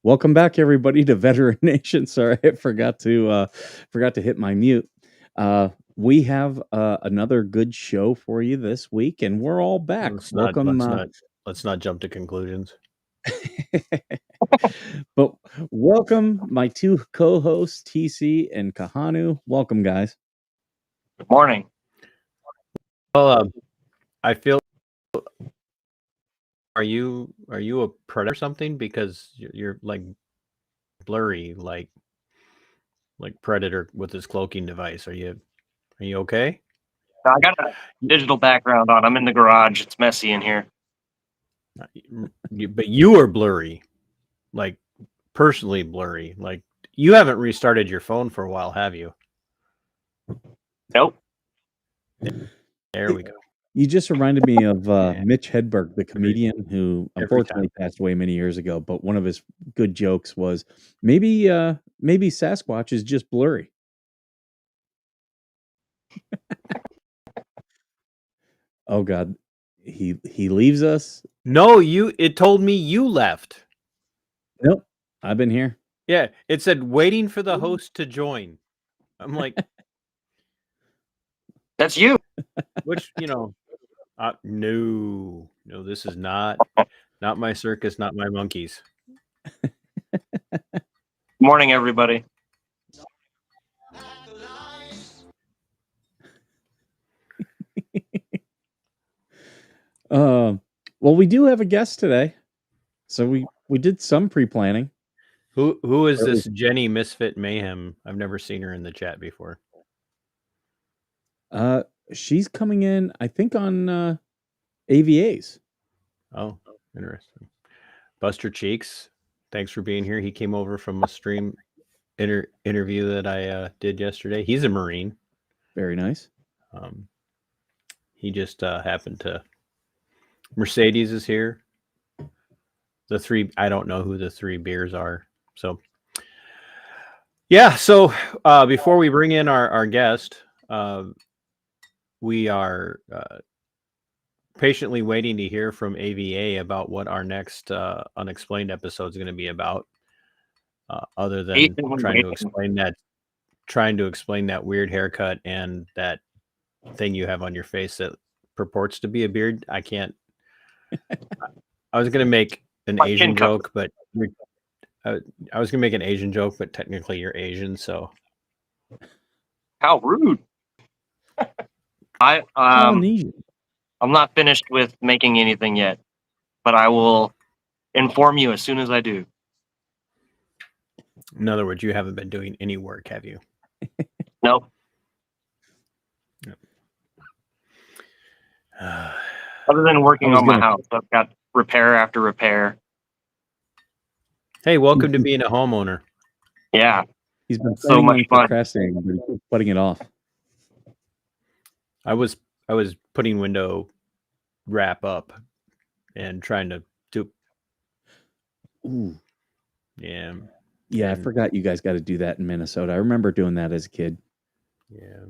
Welcome back, everybody, to Veteran Nation. Sorry, I forgot to hit my mute. We have another good show for you this week, and we're all back. Let's Welcome. not jump to conclusions. But welcome, my two co-hosts, TC and Kahanu. Welcome, guys. Good morning. Well, I feel. Are you a predator or something? Because you're like blurry, like Predator with his cloaking device. Are you okay? I got a digital background on. I'm in the garage. It's messy in here. But you are blurry, like personally blurry. Like you haven't restarted your phone for a while, have you? Nope. There we go. You just reminded me of Mitch Hedberg, the comedian who unfortunately passed away many years ago. But one of his good jokes was maybe Sasquatch is just blurry. Oh God, he leaves us. No, it told me you left. Nope, I've been here. Yeah, it said waiting for the host to join. I'm like, that's you. Which no, this is not my circus, not my monkeys. Good morning, everybody. Well, we do have a guest today, so we did some pre-planning. Who is this Jenny Misfit Mayhem? I've never seen her in the chat before. She's coming in, I think, on AVAs. Oh, interesting. Buster Cheeks, thanks for being here. He came over from a stream interview that I did yesterday. He's a Marine. Very nice. He just happened to. Mercedes is here. The three, I don't know who the three beers are. So, yeah. So before we bring in our guest, we are patiently waiting to hear from AVA about what our next unexplained episode is going to be about. Other than trying to explain that weird haircut and that thing you have on your face that purports to be a beard. I can't. I was going to make an Asian joke, but I was going to make an Asian joke, but technically you're Asian, so. How rude. I'm not finished with making anything yet, but I will inform you as soon as I do. In other words, you haven't been doing any work, have you? Nope. Other than working on my house, I've got repair after repair. Hey, welcome to being a homeowner. Yeah. He's been so much fun procrastinating, but he's putting it off. I was putting window wrap up and trying to do. Ooh. Yeah. Yeah, I forgot you guys got to do that in Minnesota. I remember doing that as a kid. Yeah.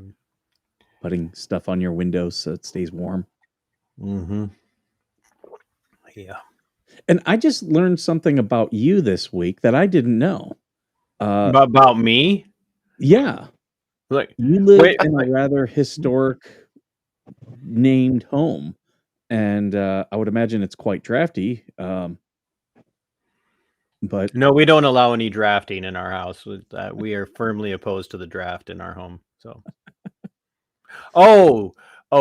Putting stuff on your windows so it stays warm. Mm-hmm. Yeah. And I just learned something about you this week that I didn't know. About me? Yeah. Like you live in a rather historic named home, and I would imagine it's quite drafty. But no, we don't allow any drafting in our house. We are firmly opposed to the draft in our home. So,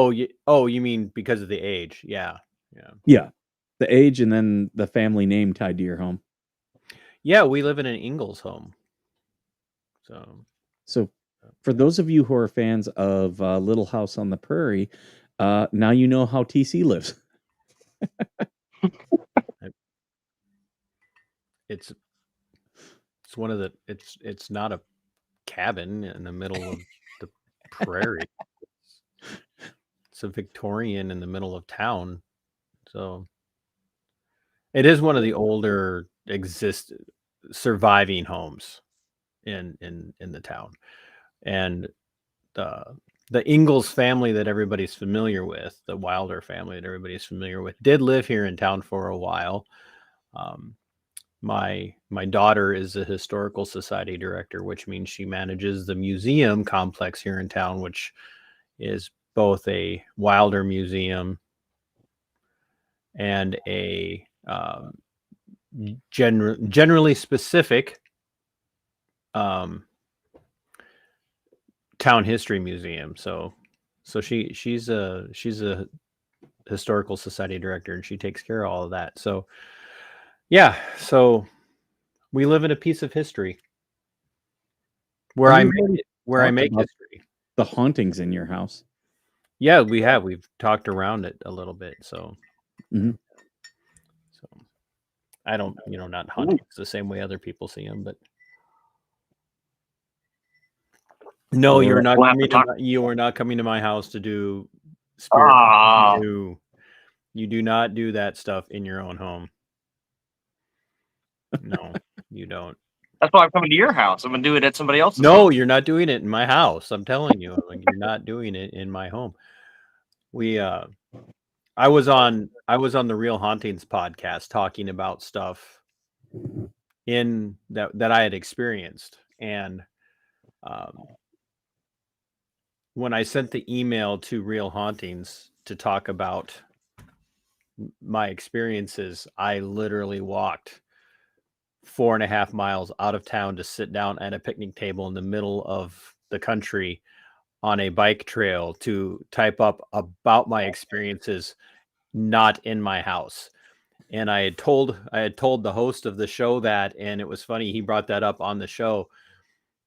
you mean because of the age? Yeah. The age and then the family name tied to your home. Yeah, we live in an Ingalls home. So for those of you who are fans of Little House on the Prairie, now you know how TC lives. It's one of the it's not a cabin in the middle of the prairie. It's a Victorian in the middle of town. So it is one of the older surviving homes in the town. And the Ingalls family that everybody's familiar with, the Wilder family that everybody's familiar with, did live here in town for a while. my daughter is a historical society director, which means she manages the museum complex here in town, which is both a Wilder museum and a generally specific town history museum. So she's a historical society director, and she takes care of all of that. So yeah, so we live in a piece of history where I make history. The hauntings in your house. Yeah, we've talked around it a little bit. So so I don't, not hauntings the same way other people see them, but no, you're not coming you are not coming to my house to do spirit. No, you do not do that stuff in your own home. No, you don't. That's why I'm coming to your house. I'm gonna do it at somebody else's. No, you're not doing it in my house. I'm telling you, you're not doing it in my home. I was on the Real Hauntings podcast talking about stuff in that I had experienced, and when I sent the email to Real Hauntings to talk about my experiences, I literally walked 4.5 miles out of town to sit down at a picnic table in the middle of the country on a bike trail to type up about my experiences, not in my house. And I had told the host of the show that, and it was funny, he brought that up on the show,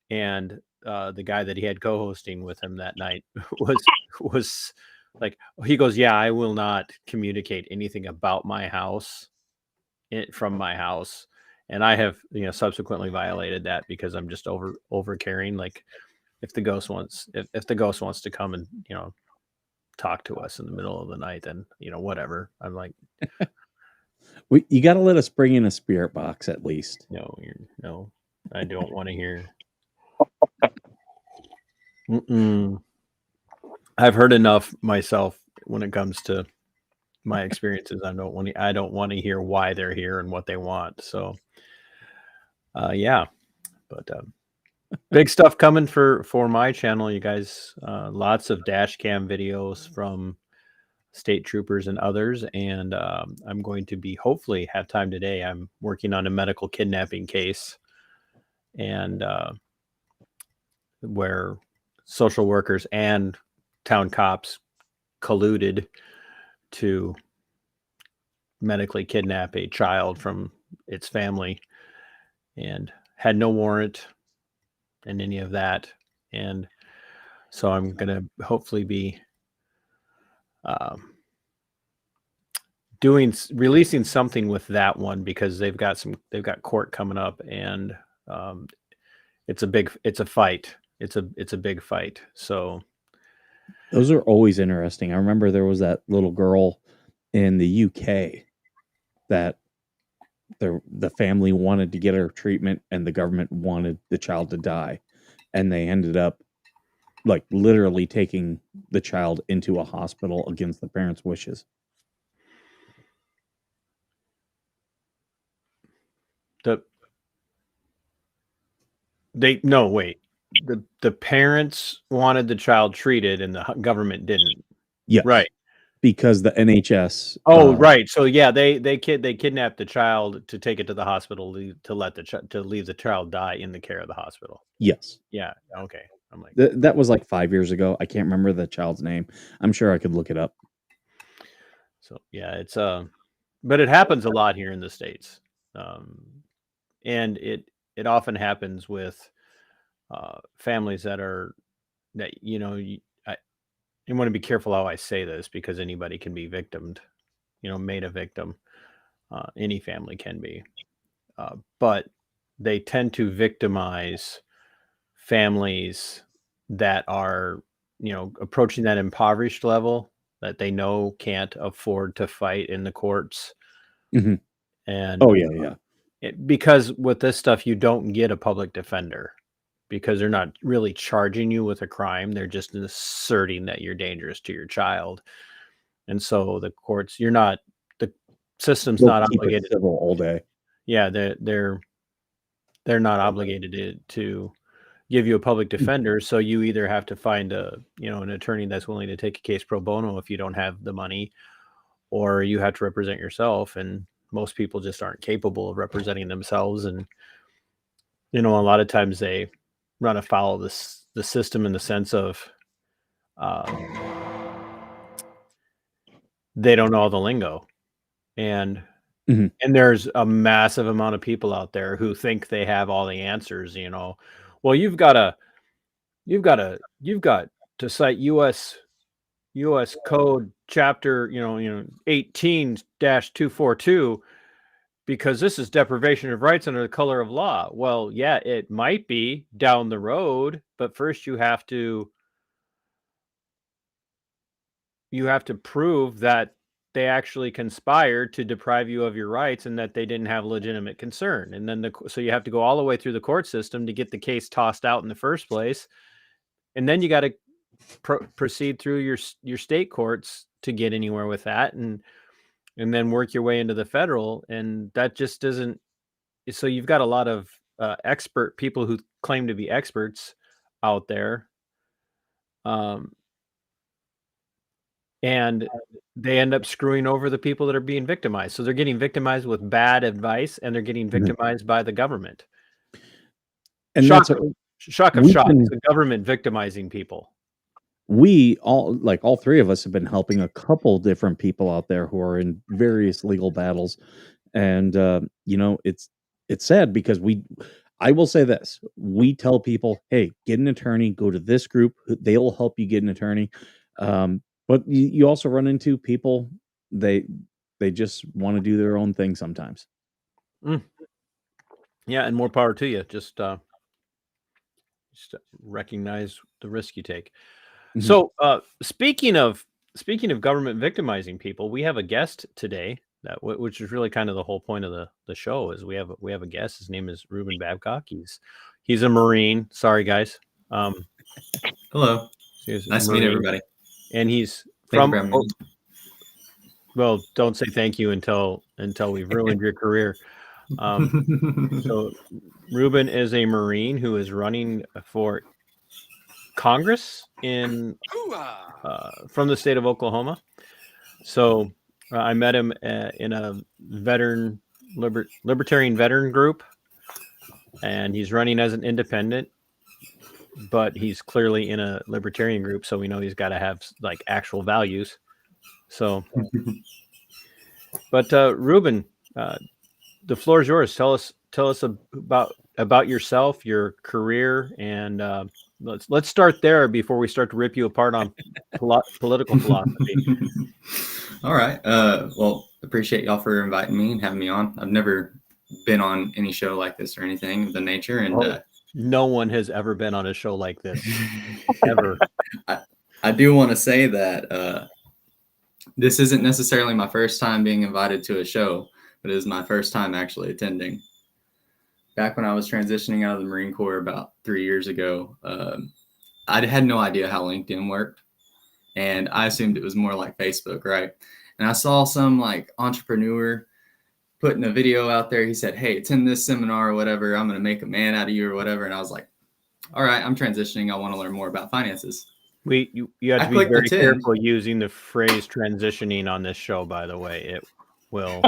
and the guy that he had co-hosting with him that night was like, he goes, yeah, I will not communicate anything about my house from my house. And I have, subsequently violated that because I'm just over caring. Like if the ghost wants to come and, talk to us in the middle of the night, then, whatever. I'm like, you got to let us bring in a spirit box at least. No, I don't want to hear. I've heard enough myself when it comes to my experiences. I don't want to hear why they're here and what they want. So, yeah, but big stuff coming for my channel, you guys. Lots of dash cam videos from state troopers and others, and I'm going to be hopefully have time today. I'm working on a medical kidnapping case, and where social workers and town cops colluded to medically kidnap a child from its family and had no warrant and any of that. And so I'm going to hopefully be releasing something with that one, because they've got court coming up, and it's a fight. It's a big fight. So those are always interesting. I remember there was that little girl in the UK that the family wanted to get her treatment, and the government wanted the child to die, and they ended up like literally taking the child into a hospital against the parents' wishes. The parents wanted the child treated and the government didn't. Yes. Right. Because the NHS. Oh, right. So yeah, they kidnapped the child to take it to the hospital to leave the child die in the care of the hospital. Yes. Yeah. Okay. I'm like, that was like 5 years ago. I can't remember the child's name. I'm sure I could look it up. So yeah, it's but it happens a lot here in the States, and it often happens with families that I want to be careful how I say this, because anybody can be victimed, made a victim. Any family can be, but they tend to victimize families that are, approaching that impoverished level that they know can't afford to fight in the courts. Mm-hmm. And oh yeah. Because with this stuff, you don't get a public defender, because they're not really charging you with a crime. They're just asserting that you're dangerous to your child. And so the courts, the system's not obligated civil all day. yeah, they're not obligated to give you a public defender. So you either have to find an attorney that's willing to take a case pro bono if you don't have the money, or you have to represent yourself. And most people just aren't capable of representing themselves. And, a lot of times they run afoul of the system in the sense of they don't know all the lingo. And Mhm. and there's a massive amount of people out there who think they have all the answers. Well, you've got to cite US code chapter 18-242 because this is deprivation of rights under the color of law. Well, yeah, it might be down the road, but first you have to prove that they actually conspired to deprive you of your rights and that they didn't have legitimate concern. And then so you have to go all the way through the court system to get the case tossed out in the first place. And then you got to proceed through your state courts to get anywhere with that, and then work your way into the federal. And that just doesn't. So you've got a lot of expert people who claim to be experts out there, and they end up screwing over the people that are being victimized. So they're getting victimized with bad advice, and they're getting victimized by the government. And shock that's of shocks. The government victimizing people. We all three of us have been helping a couple different people out there who are in various legal battles. And it's sad because I will say this, we tell people, hey, get an attorney, go to this group, they'll help you get an attorney. But you also run into people, they just want to do their own thing sometimes. Yeah, and more power to you. Just recognize the risk you take. Mhm. So speaking of government victimizing people, we have a guest today which is really kind of the whole point of the show. Is we have a guest. His name is Reuben Babcock. He's a Marine. Sorry, guys. Hello. Nice to meet everybody. And he's Thank you for having me. Well, don't say thank you until we've ruined your career. So Reuben is a Marine who is running for Congress from the state of Oklahoma. So I met him in a libertarian veteran group, and he's running as an independent, but he's clearly in a libertarian group, so we know he's got to have like actual values. So, but Reuben, the floor is yours. Tell us about yourself, your career, and let's start there before we start to rip you apart on political philosophy. All right. Well, appreciate y'all for inviting me and having me on. I've never been on any show like this or anything of the nature, and no one has ever been on a show like this ever. I do want to say that this isn't necessarily my first time being invited to a show, but it is my first time actually attending. Back when I was transitioning out of the Marine Corps about 3 years ago, I had no idea how LinkedIn worked. And I assumed it was more like Facebook, right? And I saw some like entrepreneur putting a video out there. He said, hey, attend this seminar or whatever. I'm going to make a man out of you or whatever. And I was like, all right, I'm transitioning. I want to learn more about finances. You have to be very careful using the phrase transitioning on this show, by the way. It will.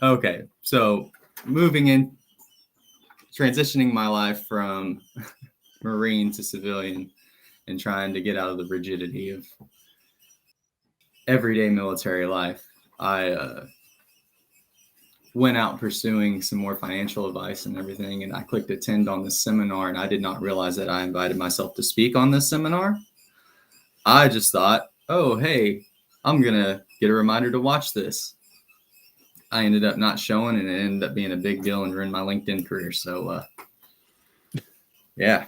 Okay. So transitioning my life from Marine to civilian and trying to get out of the rigidity of everyday military life, I went out pursuing some more financial advice and everything, and I clicked attend on this seminar, and I did not realize that I invited myself to speak on this seminar. I just thought, oh, hey, I'm going to get a reminder to watch this. I ended up not showing, and it ended up being a big deal and ruined my LinkedIn career. So, yeah.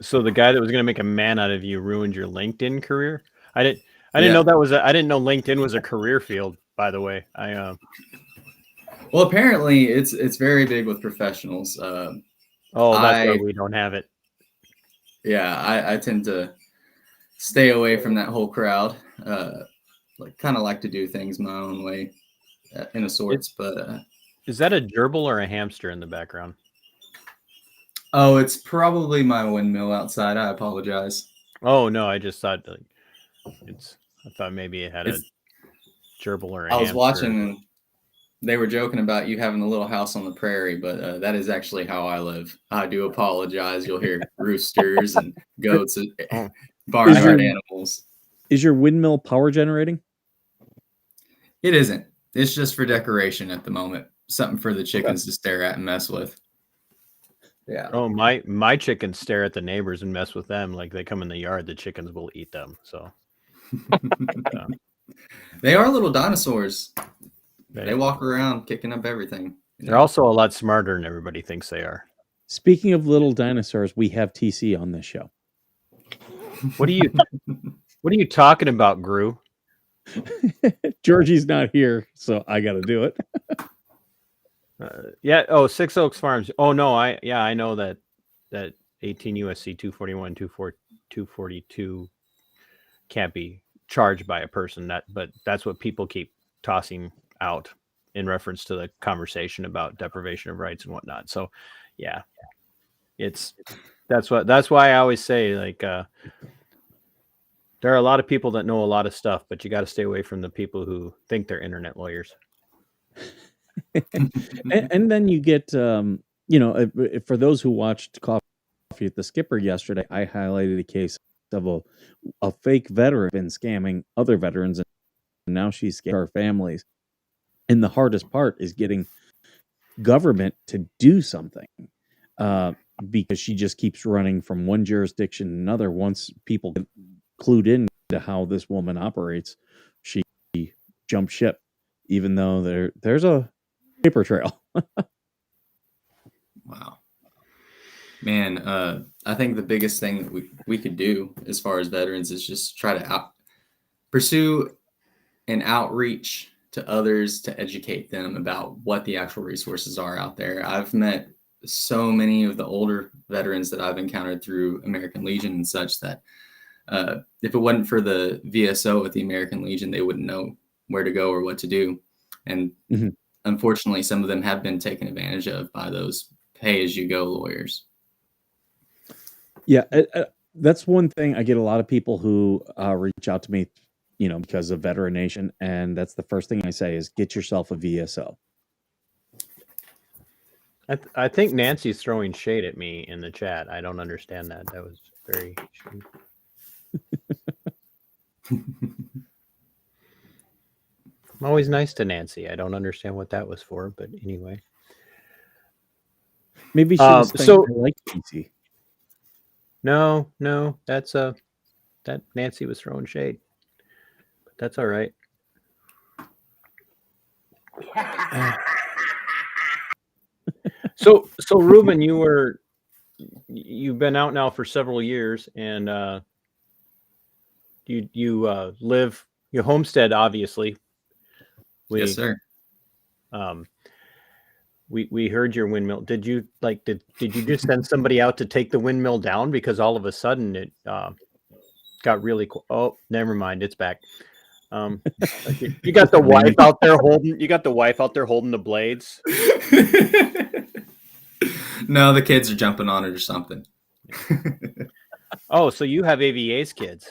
So the guy that was going to make a man out of you ruined your LinkedIn career? I didn't know I didn't know LinkedIn was a career field, by the way. Well, apparently it's very big with professionals. That's why we don't have it. Yeah, I tend to stay away from that whole crowd. Like to do things my own way. in a sorts. But Is that a gerbil or a hamster in the background? oh, it's probably my windmill outside. I apologize. Oh no, I just thought like I thought maybe it had a gerbil or a I was hamster. watching, and they were joking about you having a little house on the prairie, but that is actually how I live. I do apologize. You'll hear roosters and goats, barnyard animals. Is your windmill power generating? It isn't. It's just for decoration at the moment. Something for the chickens to stare at and mess with. Yeah. Oh, my chickens stare at the neighbors and mess with them. Like they come in the yard, the chickens will eat them. So They are little dinosaurs. They walk around kicking up everything. They're also a lot smarter than everybody thinks they are. Speaking of little dinosaurs, we have TC on this show. What are you talking about, Gru? Georgie's not here, so I got to do it. Yeah. Oh, Six Oaks Farms. Oh no, I know that 18 USC 241 242 can't be charged by a person. But that's what people keep tossing out in reference to the conversation about deprivation of rights and whatnot. So, yeah, that's why I always say like there are a lot of people that know a lot of stuff, but you got to stay away from the people who think they're internet lawyers. and then you get, for those who watched Coffee at the Skipper yesterday, I highlighted a case of a fake veteran been scamming other veterans, and now she's scamming our families. And the hardest part is getting government to do something, because she just keeps running from one jurisdiction to another. Once people get clued into how this woman operates, she jumps ship, even though there's a paper trail. Wow. Man, I think the biggest thing that we could do as far as veterans is just try to pursue an outreach to others to educate them about what the actual resources are out there. I've met so many of the older veterans that I've encountered through American Legion and such that if it wasn't for the VSO at the American Legion, they wouldn't know where to go or what to do. And unfortunately, some of them have been taken advantage of by those pay-as-you-go lawyers. Yeah, that's one thing. I get a lot of people who reach out to me, because of Veteran Nation, and that's the first thing I say is get yourself a VSO. I think Nancy's throwing shade at me in the chat. I don't understand that. That was very shady. I'm always nice to Nancy. I don't understand what that was for, but anyway. Maybe she was thinking I like PC. No, that's that Nancy was throwing shade. But that's all right. So Reuben, you've been out now for several years, and you homestead, obviously. Yes, sir. We heard your windmill. Did you just send somebody out to take the windmill down because all of a sudden it got really cool? Oh, never mind, it's back. You got the wife out there holding. You got the wife out there holding the blades. No, the kids are jumping on it or something. Oh, so you have AVA's kids?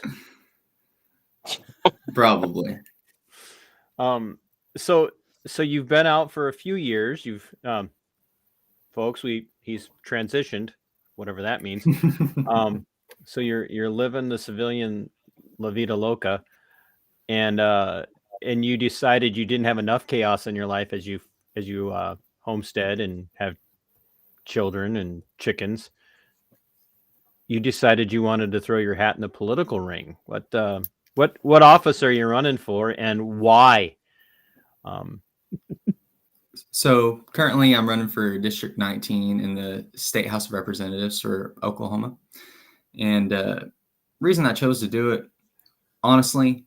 Probably. So you've been out for a few years. You've, folks, he's transitioned, whatever that means. So you're living the civilian La Vida Loca, and you decided you didn't have enough chaos in your life as you homestead and have children and chickens. You decided you wanted to throw your hat in the political ring. What office are you running for, and why? So currently I'm running for District 19 in the State House of Representatives for Oklahoma. And reason I chose to do it, honestly,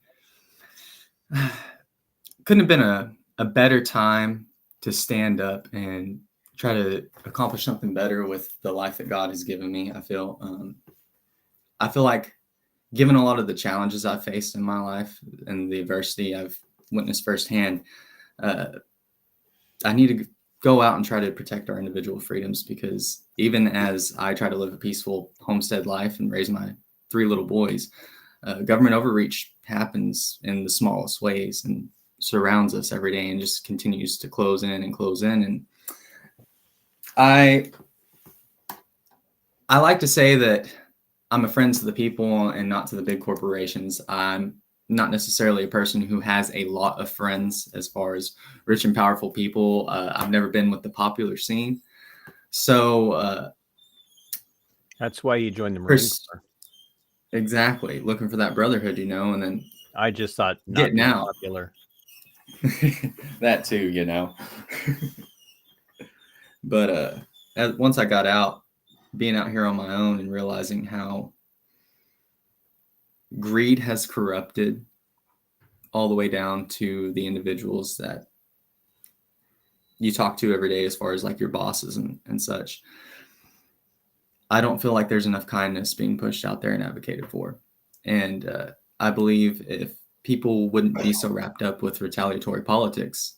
couldn't have been a better time to stand up and try to accomplish something better with the life that God has given me. I feel like, given a lot of the challenges I've faced in my life and the adversity I've witnessed firsthand, I need to go out and try to protect our individual freedoms, because even as I try to live a peaceful homestead life and raise my 3 little boys, government overreach happens in the smallest ways and surrounds us every day and just continues to close in and close in. And I like to say that I'm a friend to the people and not to the big corporations. I'm not necessarily a person who has a lot of friends as far as rich and powerful people. I've never been with the popular scene. So That's why you joined the Marine Corps. Exactly. Looking for that brotherhood, and then I just thought not getting being out. popular. That too, But once I got out, being out here on my own and realizing how greed has corrupted all the way down to the individuals that you talk to every day, as far as like your bosses and such. I don't feel like there's enough kindness being pushed out there and advocated for. And I believe if people wouldn't be so wrapped up with retaliatory politics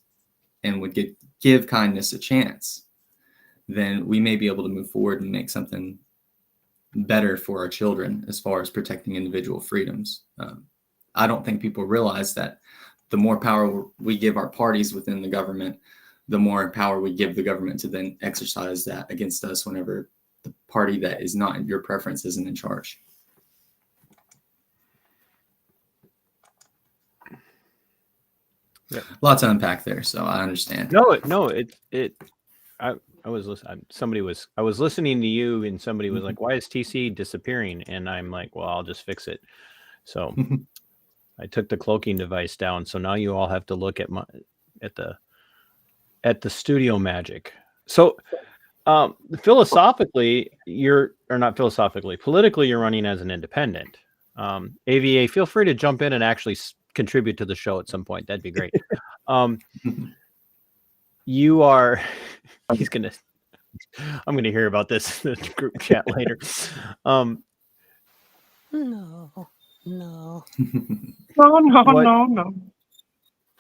and would give kindness a chance, then we may be able to move forward and make something better for our children as far as protecting individual freedoms. I don't think people realize that the more power we give our parties within the government, the more power we give the government to then exercise that against us whenever the party that is not your preference isn't in charge. Yep. Lots to unpack there, so I understand. I was listening. I was listening to you, and somebody was like, "Why is TC disappearing?" And I'm like, "Well, I'll just fix it." So I took the cloaking device down. So now you all have to look at the studio magic. So politically, you're running as an independent. AVA, feel free to jump in and actually contribute to the show at some point. That'd be great. You are. I'm gonna hear about this in the group chat later. No.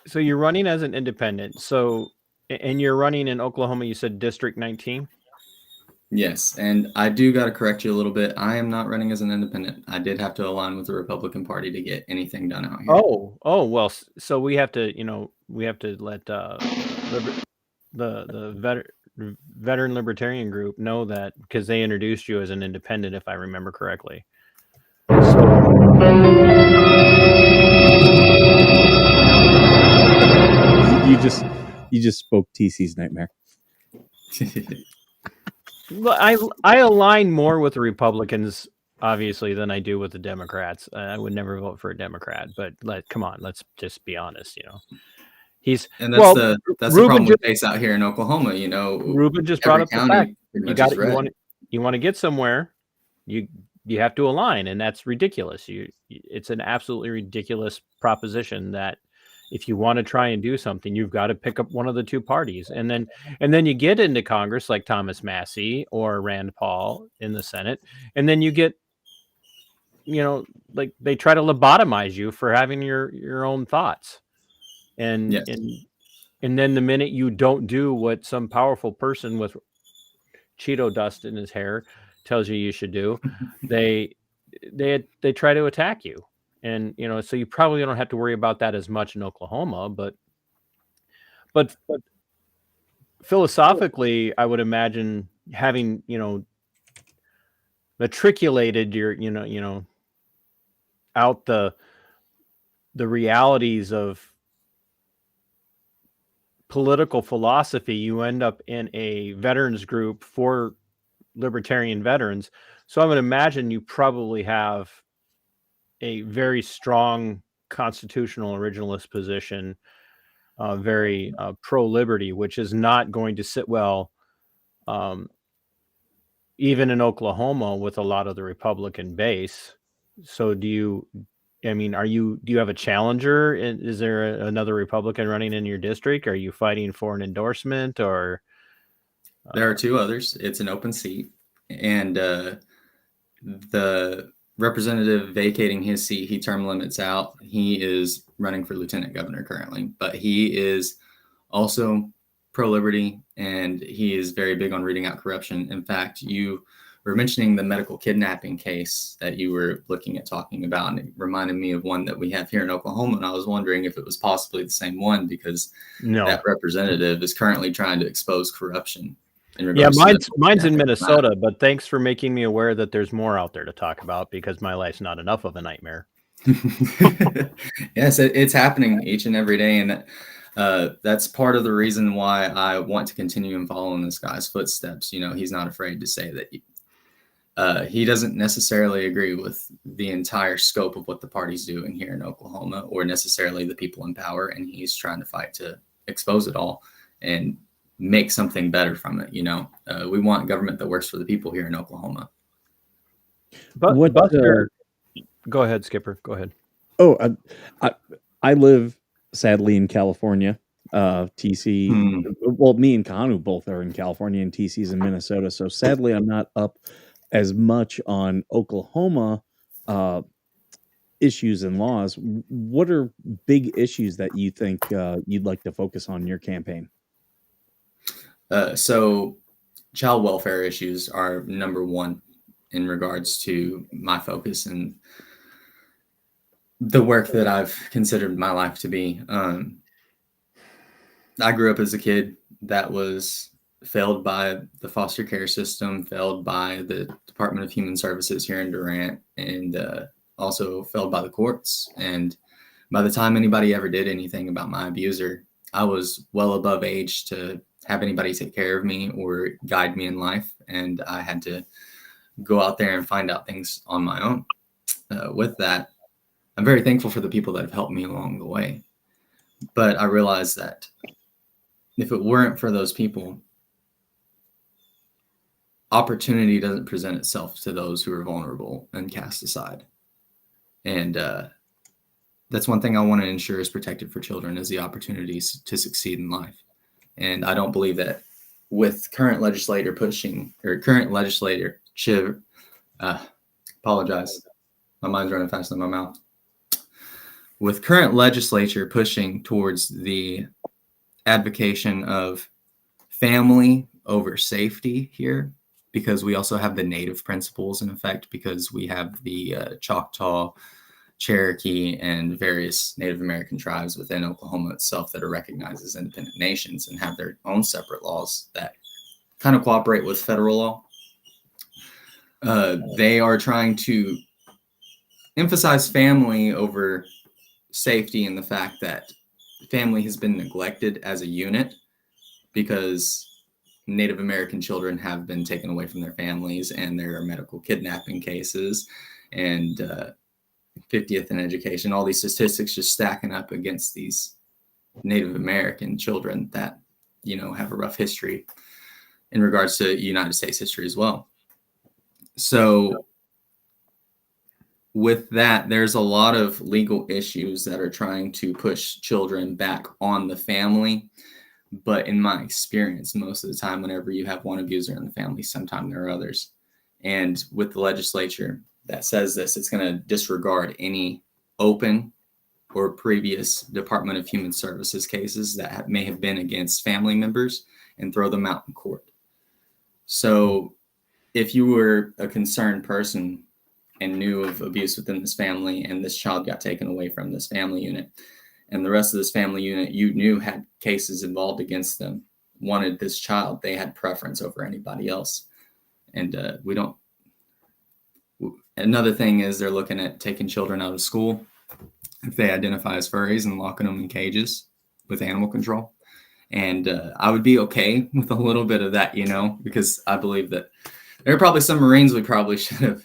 So you're running as an independent. So, and you're running in Oklahoma. You said District 19. Yes, and I do got to correct you a little bit. I am not running as an independent. I did have to align with the Republican Party to get anything done out here. Oh, well, so we have to, let the veteran libertarian group know that, because they introduced you as an independent, if I remember correctly. You just spoke TC's nightmare. I align more with the Republicans, obviously, than I do with the Democrats. I would never vote for a Democrat, but come on, let's just be honest. That's the problem we face out here in Oklahoma. Reuben just brought up the fact you want to get somewhere, you have to align, and that's ridiculous. It's an absolutely ridiculous proposition that if you want to try and do something, you've got to pick up one of the two parties, and then you get into Congress like Thomas Massey or Rand Paul in the Senate, and then you get, like they try to lobotomize you for having your own thoughts, and yes. and then the minute you don't do what some powerful person with Cheeto dust in his hair tells you should do, they try to attack you. And, so you probably don't have to worry about that as much in Oklahoma, but philosophically, I would imagine having, matriculated your, out the realities of political philosophy, you end up in a veterans group for libertarian veterans. So I would imagine you probably have a very strong constitutional originalist position, very pro-liberty, which is not going to sit well even in Oklahoma with a lot of the Republican base. So do you have a challenger? Is there another Republican running in your district? Are you fighting for an endorsement, or? There are two others. It's an open seat, and the representative vacating his seat, he term limits out. He is running for lieutenant governor currently, but he is also pro-liberty, and he is very big on rooting out corruption. In fact, you were mentioning the medical kidnapping case that you were looking at talking about, and it reminded me of one that we have here in Oklahoma, and I was wondering if it was possibly the same one, because that representative is currently trying to expose corruption. Yeah, mine's in Minnesota, but thanks for making me aware that there's more out there to talk about, because my life's not enough of a nightmare. Yes, it's happening each and every day, and that's part of the reason why I want to continue in following this guy's footsteps. You know, he's not afraid to say that he doesn't necessarily agree with the entire scope of what the party's doing here in Oklahoma, or necessarily the people in power, and he's trying to fight to expose it all and make something better from it. You know, we want government that works for the people here in Oklahoma. But Buster, go ahead, Skipper. Go ahead. Oh, I live sadly in California. TC, well, me and Kanu both are in California, and TC's in Minnesota. So sadly, I'm not up as much on Oklahoma issues and laws. What are big issues that you think you'd like to focus on in your campaign? So child welfare issues are number one in regards to my focus and the work that I've considered my life to be. I grew up as a kid that was failed by the foster care system, failed by the Department of Human Services here in Durant, and also failed by the courts. And by the time anybody ever did anything about my abuser, I was well above age to have anybody take care of me or guide me in life. And I had to go out there and find out things on my own. With that, I'm very thankful for the people that have helped me along the way. But I realized that if it weren't for those people, opportunity doesn't present itself to those who are vulnerable and cast aside. And that's one thing I want to ensure is protected for children, is the opportunities to succeed in life. And I don't believe that with current legislator apologize, my mind's running faster than my mouth. With current legislature pushing towards the advocation of family over safety here, because we also have the native principles in effect, because we have the Choctaw, Cherokee, and various Native American tribes within Oklahoma itself that are recognized as independent nations and have their own separate laws that kind of cooperate with federal law. They are trying to emphasize family over safety, and the fact that family has been neglected as a unit because Native American children have been taken away from their families, and there are medical kidnapping cases and 50th in education, all these statistics just stacking up against these Native American children that, you know, have a rough history in regards to United States history as well. So with that, there's a lot of legal issues that are trying to push children back on the family. But in my experience, most of the time, whenever you have one abuser in the family, sometimes there are others. And with the legislature that says this, it's going to disregard any open or previous Department of Human Services cases that may have been against family members and throw them out in court. So if you were a concerned person and knew of abuse within this family, and this child got taken away from this family unit, and the rest of this family unit you knew had cases involved against them, wanted this child, they had preference over anybody else. And we don't. Another thing is they're looking at taking children out of school if they identify as furries and locking them in cages with animal control. And I would be okay with a little bit of that, you know, because I believe that there are probably some Marines we probably should have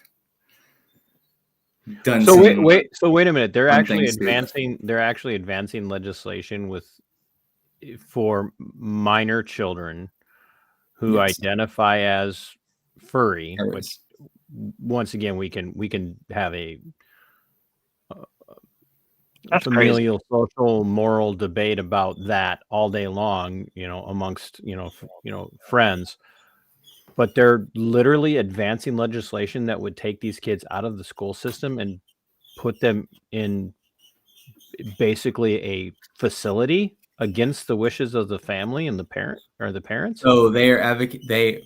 done. So wait a minute. They're actually advancing. They're actually advancing legislation for minor children who identify as furry, which once again we can have a familial, social, moral debate about that all day long, you know, amongst friends. But they're literally advancing legislation that would take these kids out of the school system and put them in basically a facility against the wishes of the family and the parents? So they are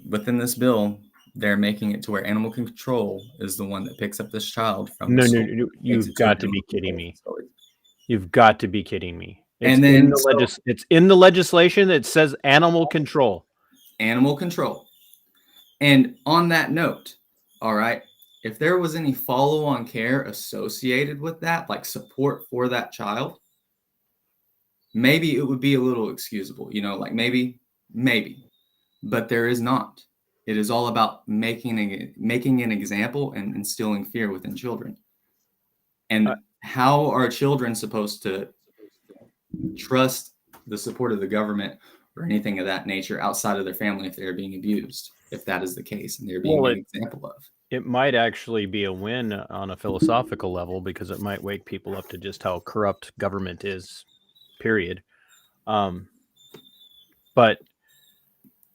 within this bill, they're making it to where animal control is the one that picks up this child from the No, school. you've got to be kidding me. You've got to be kidding me. And then It's in the legislation that says animal control. Animal control. And on that note, all right, if there was any follow-on care associated with that, like support for that child, maybe it would be a little excusable, like maybe, but there is not. It is all about making an example and instilling fear within children. And how are children supposed to trust the support of the government or anything of that nature outside of their family if they're being abused, if that is the case and they're being an example of? It might actually be a win on a philosophical level because it might wake people up to just how corrupt government is, period. But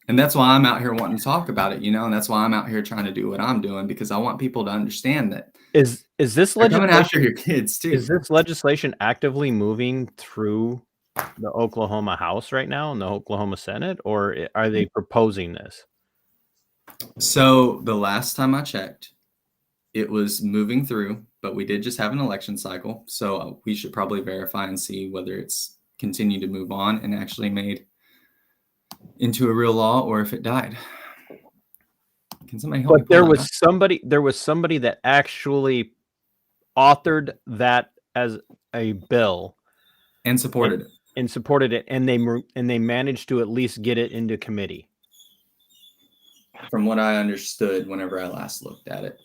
and that's why I'm out here wanting to talk about it, and that's why I'm out here trying to do what I'm doing, because I want people to understand that is this legislation coming after legislation your kids too. is this legislation actively moving through the Oklahoma House right now in the Oklahoma Senate, or are they proposing this? So the last time I checked, it was moving through, but we did just have an election cycle. So we should probably verify and see whether it's continued to move on and actually made into a real law or if it died. Can somebody help me? But there was somebody that actually authored that as a bill and supported it, and they managed to at least get it into committee. From what I understood, whenever I last looked at it.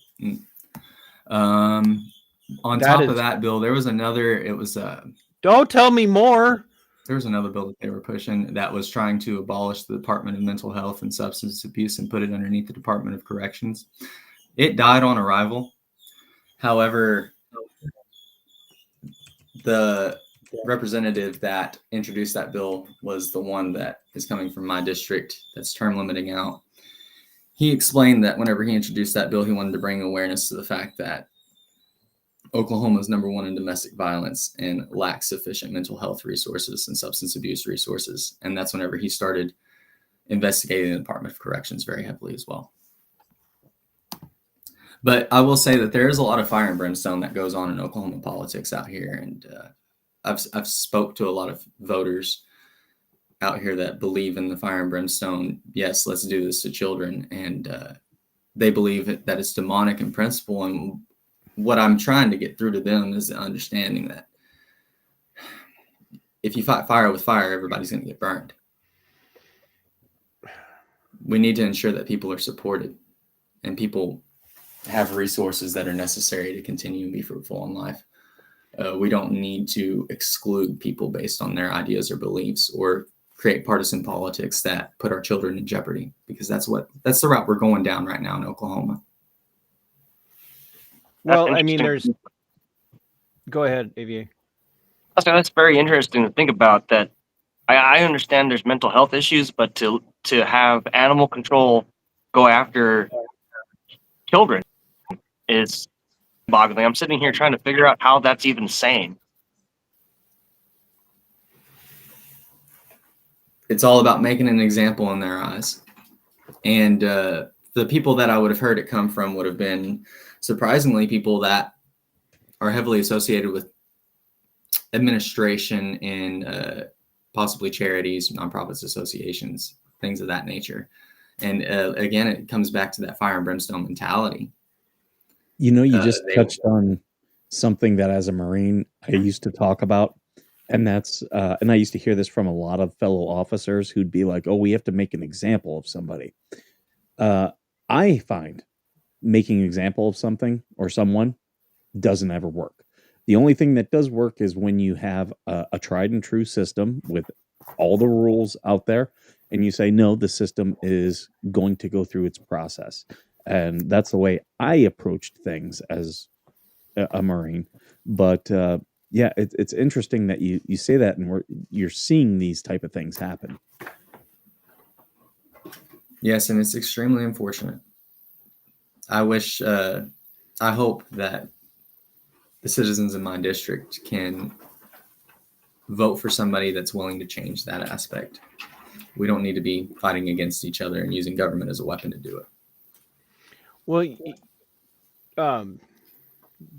On top of that bill, there was another. It was Don't tell me more. There was another bill that they were pushing that was trying to abolish the Department of Mental Health and Substance Abuse and put it underneath the Department of Corrections. It died on arrival. However, the representative that introduced that bill was the one that is coming from my district that's term limiting out. He explained that whenever he introduced that bill, he wanted to bring awareness to the fact that Oklahoma is number one in domestic violence and lacks sufficient mental health resources and substance abuse resources. And that's whenever he started investigating the Department of Corrections very heavily as well. But I will say that there is a lot of fire and brimstone that goes on in Oklahoma politics out here. And I've spoke to a lot of voters out here that believe in the fire and brimstone. Yes, let's do this to children. And they believe that it's demonic in principle. And what I'm trying to get through to them is the understanding that if you fight fire with fire, everybody's going to get burned. We need to ensure that people are supported and people have resources that are necessary to continue and be fruitful in life. We don't need to exclude people based on their ideas or beliefs or create partisan politics that put our children in jeopardy, because that's the route we're going down right now in Oklahoma. Well, I mean, go ahead, AVA. That's very interesting to think about. That I understand there's mental health issues, but to have animal control go after children is boggling. I'm sitting here trying to figure out how that's even sane. It's all about making an example in their eyes. And the people that I would have heard it come from would have been surprisingly people that are heavily associated with administration and possibly charities, nonprofits, associations, things of that nature. And again, it comes back to that fire and brimstone mentality. You just touched on something that as a Marine, I used to talk about. And that's, and I used to hear this from a lot of fellow officers who'd be like, oh, we have to make an example of somebody. I find making an example of something or someone doesn't ever work. The only thing that does work is when you have a tried and true system with all the rules out there and you say, no, the system is going to go through its process. And that's the way I approached things as a Marine. But yeah, it's interesting that you say that and you're seeing these type of things happen. Yes, and it's extremely unfortunate. I hope that the citizens in my district can vote for somebody that's willing to change that aspect. We don't need to be fighting against each other and using government as a weapon to do it. Well,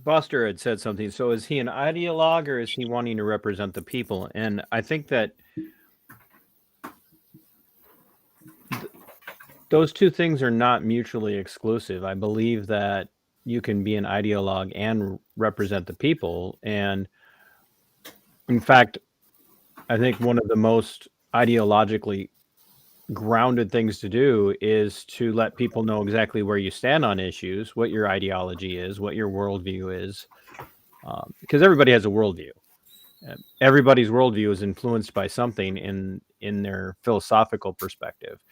Buster had said something. So is he an ideologue or is he wanting to represent the people? And I think that those two things are not mutually exclusive. I believe that you can be an ideologue and represent the people. And in fact, I think one of the most ideologically grounded things to do is to let people know exactly where you stand on issues, what your ideology is, what your worldview is, because everybody has a worldview. Everybody's worldview is influenced by something in their philosophical perspective,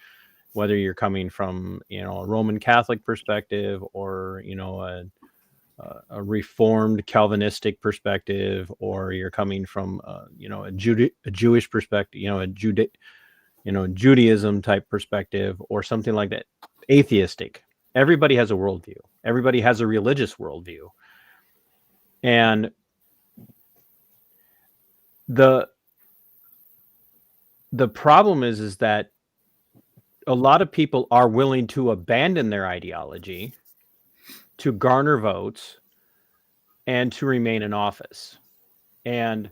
whether you're coming from a Roman Catholic perspective or a Reformed Calvinistic perspective, or you're coming from a Jewish perspective, Judaism type perspective, or something like that, atheistic. Everybody has a worldview. Everybody has a religious worldview. And the problem is that a lot of people are willing to abandon their ideology to garner votes and to remain in office. And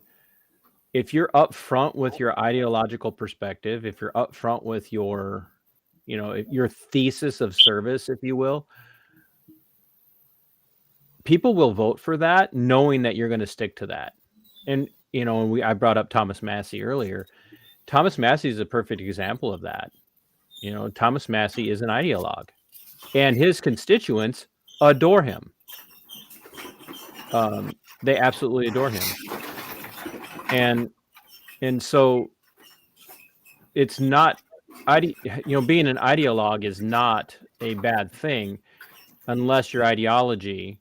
if you're upfront with your ideological perspective, if you're upfront with your thesis of service, if you will, people will vote for that knowing that you're going to stick to that. And I brought up Thomas Massey earlier. Thomas Massey is a perfect example of that. Thomas Massey is an ideologue, and his constituents adore him. They absolutely adore him. And so it's not, being an ideologue is not a bad thing unless your ideology,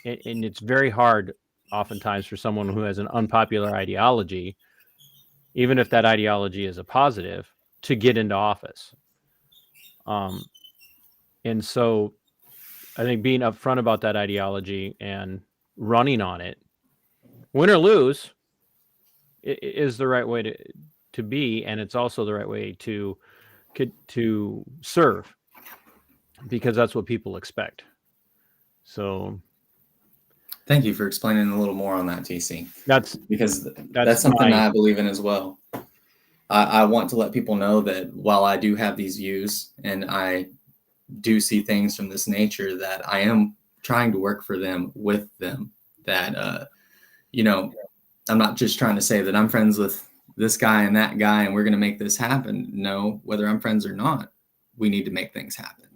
and it's very hard oftentimes for someone who has an unpopular ideology, even if that ideology is a positive, to get into office. And so I think being upfront about that ideology and running on it, win or lose, is the right way to be, and it's also the right way to serve, because that's what people expect. So thank you for explaining a little more on that, TC. That's something I believe in as well. I want to let people know that while I do have these views and I do see things from this nature, that I am trying to work for them, with them, that, I'm not just trying to say that I'm friends with this guy and that guy and we're going to make this happen. No, whether I'm friends or not, we need to make things happen.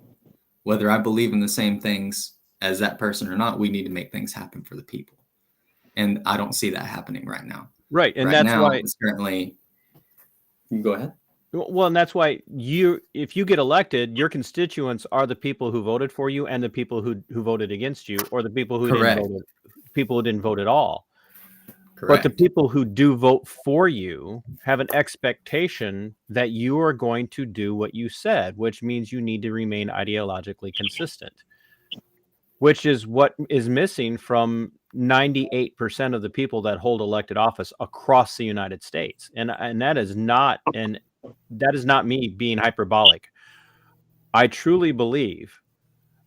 Whether I believe in the same things as that person or not, we need to make things happen for the people. And I don't see that happening right now. Right. And that's why it's currently, you go ahead. Well, and that's why if you get elected, your constituents are the people who voted for you and the people who voted against you, or the people who didn't vote at all. Correct. But the people who do vote for you have an expectation that you are going to do what you said, which means you need to remain ideologically consistent, which is what is missing from 98% of the people that hold elected office across the United States. And that is not me being hyperbolic. I truly believe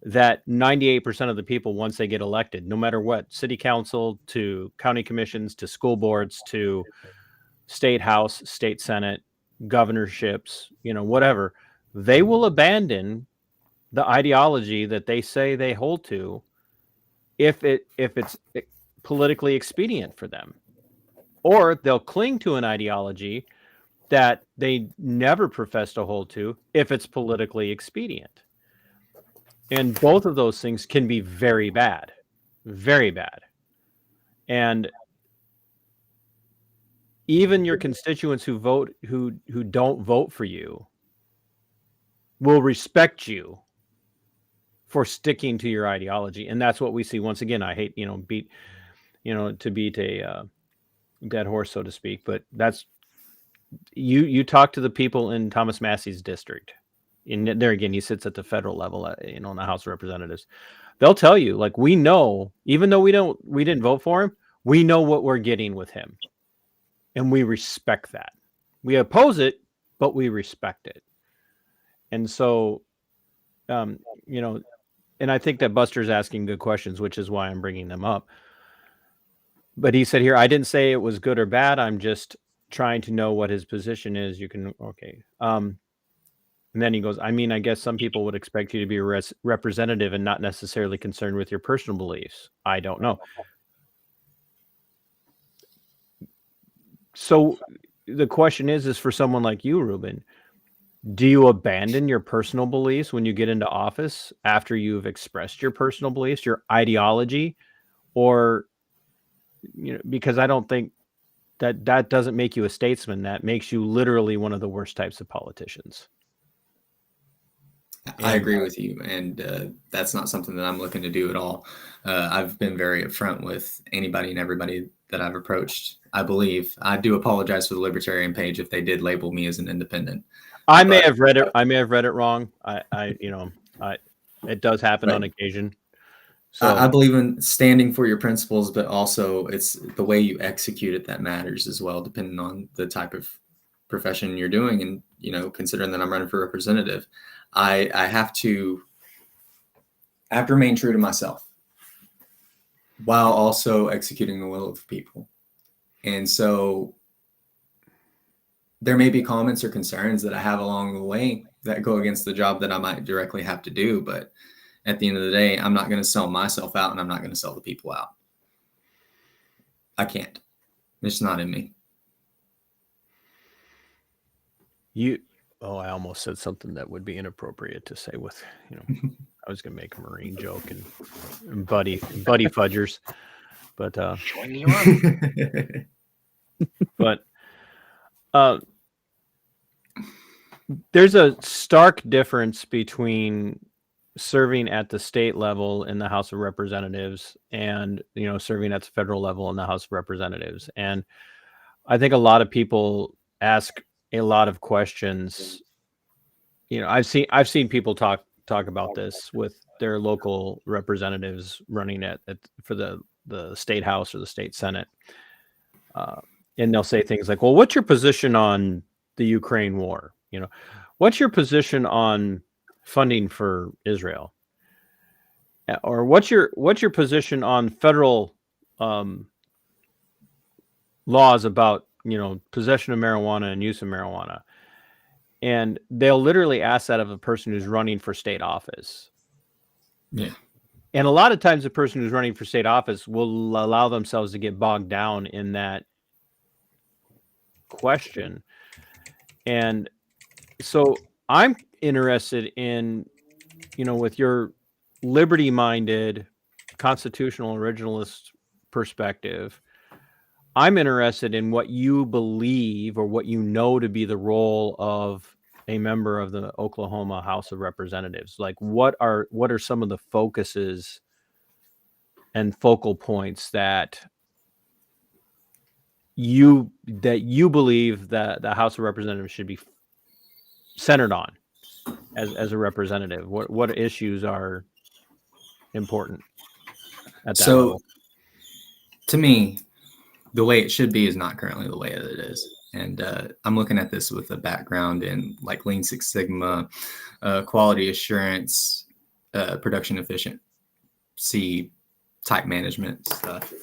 that 98% of the people, once they get elected, no matter what, city council to county commissions to school boards to state house, state senate, governorships, whatever, they will abandon the ideology that they say they hold to if it's politically expedient for them, or they'll cling to an ideology that they never profess to hold to if it's politically expedient. And both of those things can be very bad, very bad. And even your constituents who don't vote for you will respect you for sticking to your ideology. And that's what we see once again. I hate, to beat a dead horse, so to speak, but that's, you talk to the people in Thomas Massey's district. And there again, he sits at the federal level, in the House of Representatives. They'll tell you, like, we know, even though we didn't vote for him, we know what we're getting with him. And we respect that. We oppose it, but we respect it. And so, you know, and I think that Buster's asking good questions, which is why I'm bringing them up. But he said here, I didn't say it was good or bad. I'm just trying to know what his position is. You can, okay. And then he goes, I mean, I guess some people would expect you to be a representative and not necessarily concerned with your personal beliefs. I don't know. So the question is for someone like you, Reuben, do you abandon your personal beliefs when you get into office after you've expressed your personal beliefs, your ideology, or, you know, because I don't think that doesn't make you a statesman. That makes you literally one of the worst types of politicians. I agree with you, and that's not something that I'm looking to do at all. I've been very upfront with anybody and everybody that I've approached. I believe I do apologize for the Libertarian page if they did label me as an independent. I may have read it. I may have read it wrong. It does happen on occasion. So I believe in standing for your principles, but also it's the way you execute it that matters as well, depending on the type of profession you're doing. And, you know, considering that I'm running for representative, I have to remain true to myself while also executing the will of the people. And so there may be comments or concerns that I have along the way that go against the job that I might directly have to do. But at the end of the day, I'm not going to sell myself out, and I'm not going to sell the people out. I can't. It's not in me. I almost said something that would be inappropriate to say with, you know, I was going to make a Marine joke and buddy fudgers, but join the army. But there's a stark difference between serving at the state level in the House of Representatives and, you know, serving at the federal level in the House of Representatives. And I think a lot of people ask a lot of questions. You know, I've seen people talk about this with their local representatives running for the state house or the state senate. And they'll say things like, well, what's your position on the Ukraine war? You know, what's your position on funding for Israel? Or what's your position on federal laws about, you know, possession of marijuana and use of marijuana? And they'll literally ask that of a person who's running for state office. Yeah. And a lot of times the person who's running for state office will allow themselves to get bogged down in that question. And so I'm interested in, you know, with your liberty-minded constitutional originalist perspective, I'm interested in what you believe or what you know to be the role of a member of the Oklahoma House of Representatives. Like, what are some of the focuses and focal points that you believe that the House of Representatives should be centered on as a representative? What issues are important at that level? To me, the way it should be is not currently the way that it is. And I'm looking at this with a background in like Lean Six Sigma, quality assurance, production efficiency type management stuff.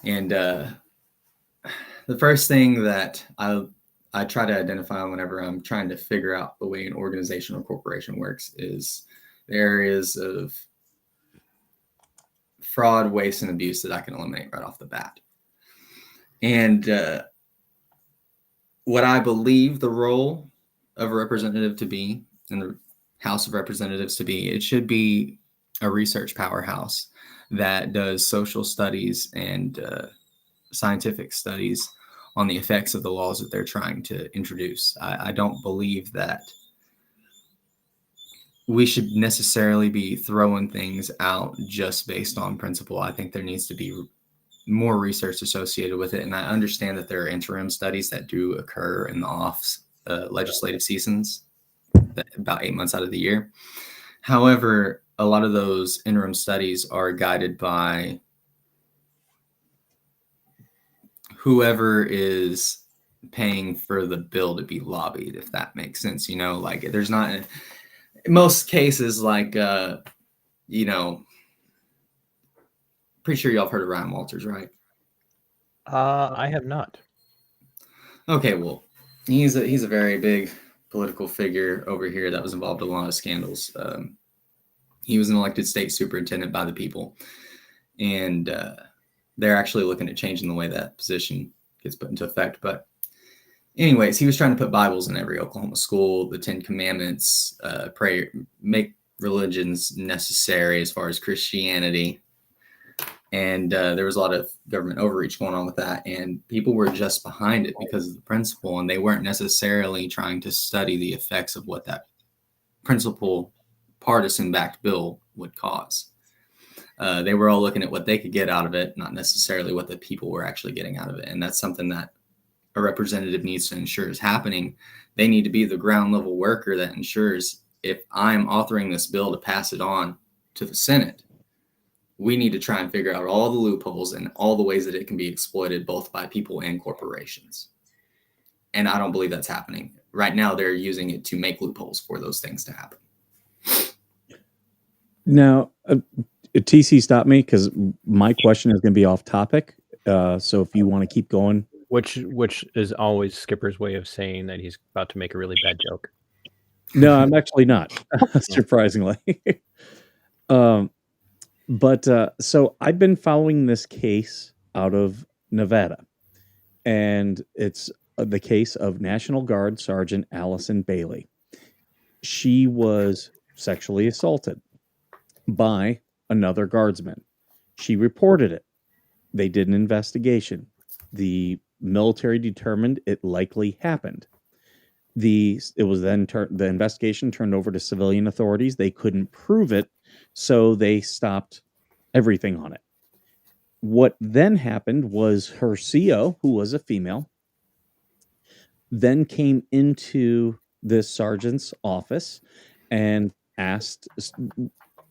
And the first thing that I try to identify whenever I'm trying to figure out the way an organization or corporation works is the areas of fraud, waste, and abuse that I can eliminate right off the bat. And what I believe the role of a representative to be in the House of Representatives to be, it should be a research powerhouse that does social studies and scientific studies on the effects of the laws that they're trying to introduce. I don't believe that we should necessarily be throwing things out just based on principle. I think there needs to be more research associated with it. And I understand that there are interim studies that do occur in the off legislative seasons, about 8 months out of the year. However, a lot of those interim studies are guided by whoever is paying for the bill to be lobbied, if that makes sense. Like there's not in most cases, like pretty sure y'all have heard of Ryan Walters, right? I have not. Okay, well, he's a very big political figure over here that was involved in a lot of scandals. He was an elected state superintendent by the people, and they're actually looking at changing the way that position gets put into effect. But anyways, he was trying to put Bibles in every Oklahoma school, the 10 Commandments, prayer, make religions necessary as far as Christianity. And there was a lot of government overreach going on with that. And people were just behind it because of the principle. And they weren't necessarily trying to study the effects of what that principle partisan-backed bill would cause. They were all looking at what they could get out of it, not necessarily what the people were actually getting out of it. And that's something that a representative needs to ensure is happening. They need to be the ground level worker that ensures if I'm authoring this bill to pass it on to the Senate, we need to try and figure out all the loopholes and all the ways that it can be exploited both by people and corporations. And I don't believe that's happening. Right now, they're using it to make loopholes for those things to happen. Now, TC, stop me because my question is going to be off topic. So if you want to keep going. Which is always Skipper's way of saying that he's about to make a really bad joke. No, I'm actually not, surprisingly. But so I've been following this case out of Nevada, and it's the case of National Guard Sergeant Allison Bailey. She was sexually assaulted by another guardsman. She reported it. They did an investigation. The military determined it likely happened. The investigation turned over to civilian authorities. They couldn't prove it, so they stopped everything on it. What then happened was her CO, who was a female, then came into this sergeant's office and asked,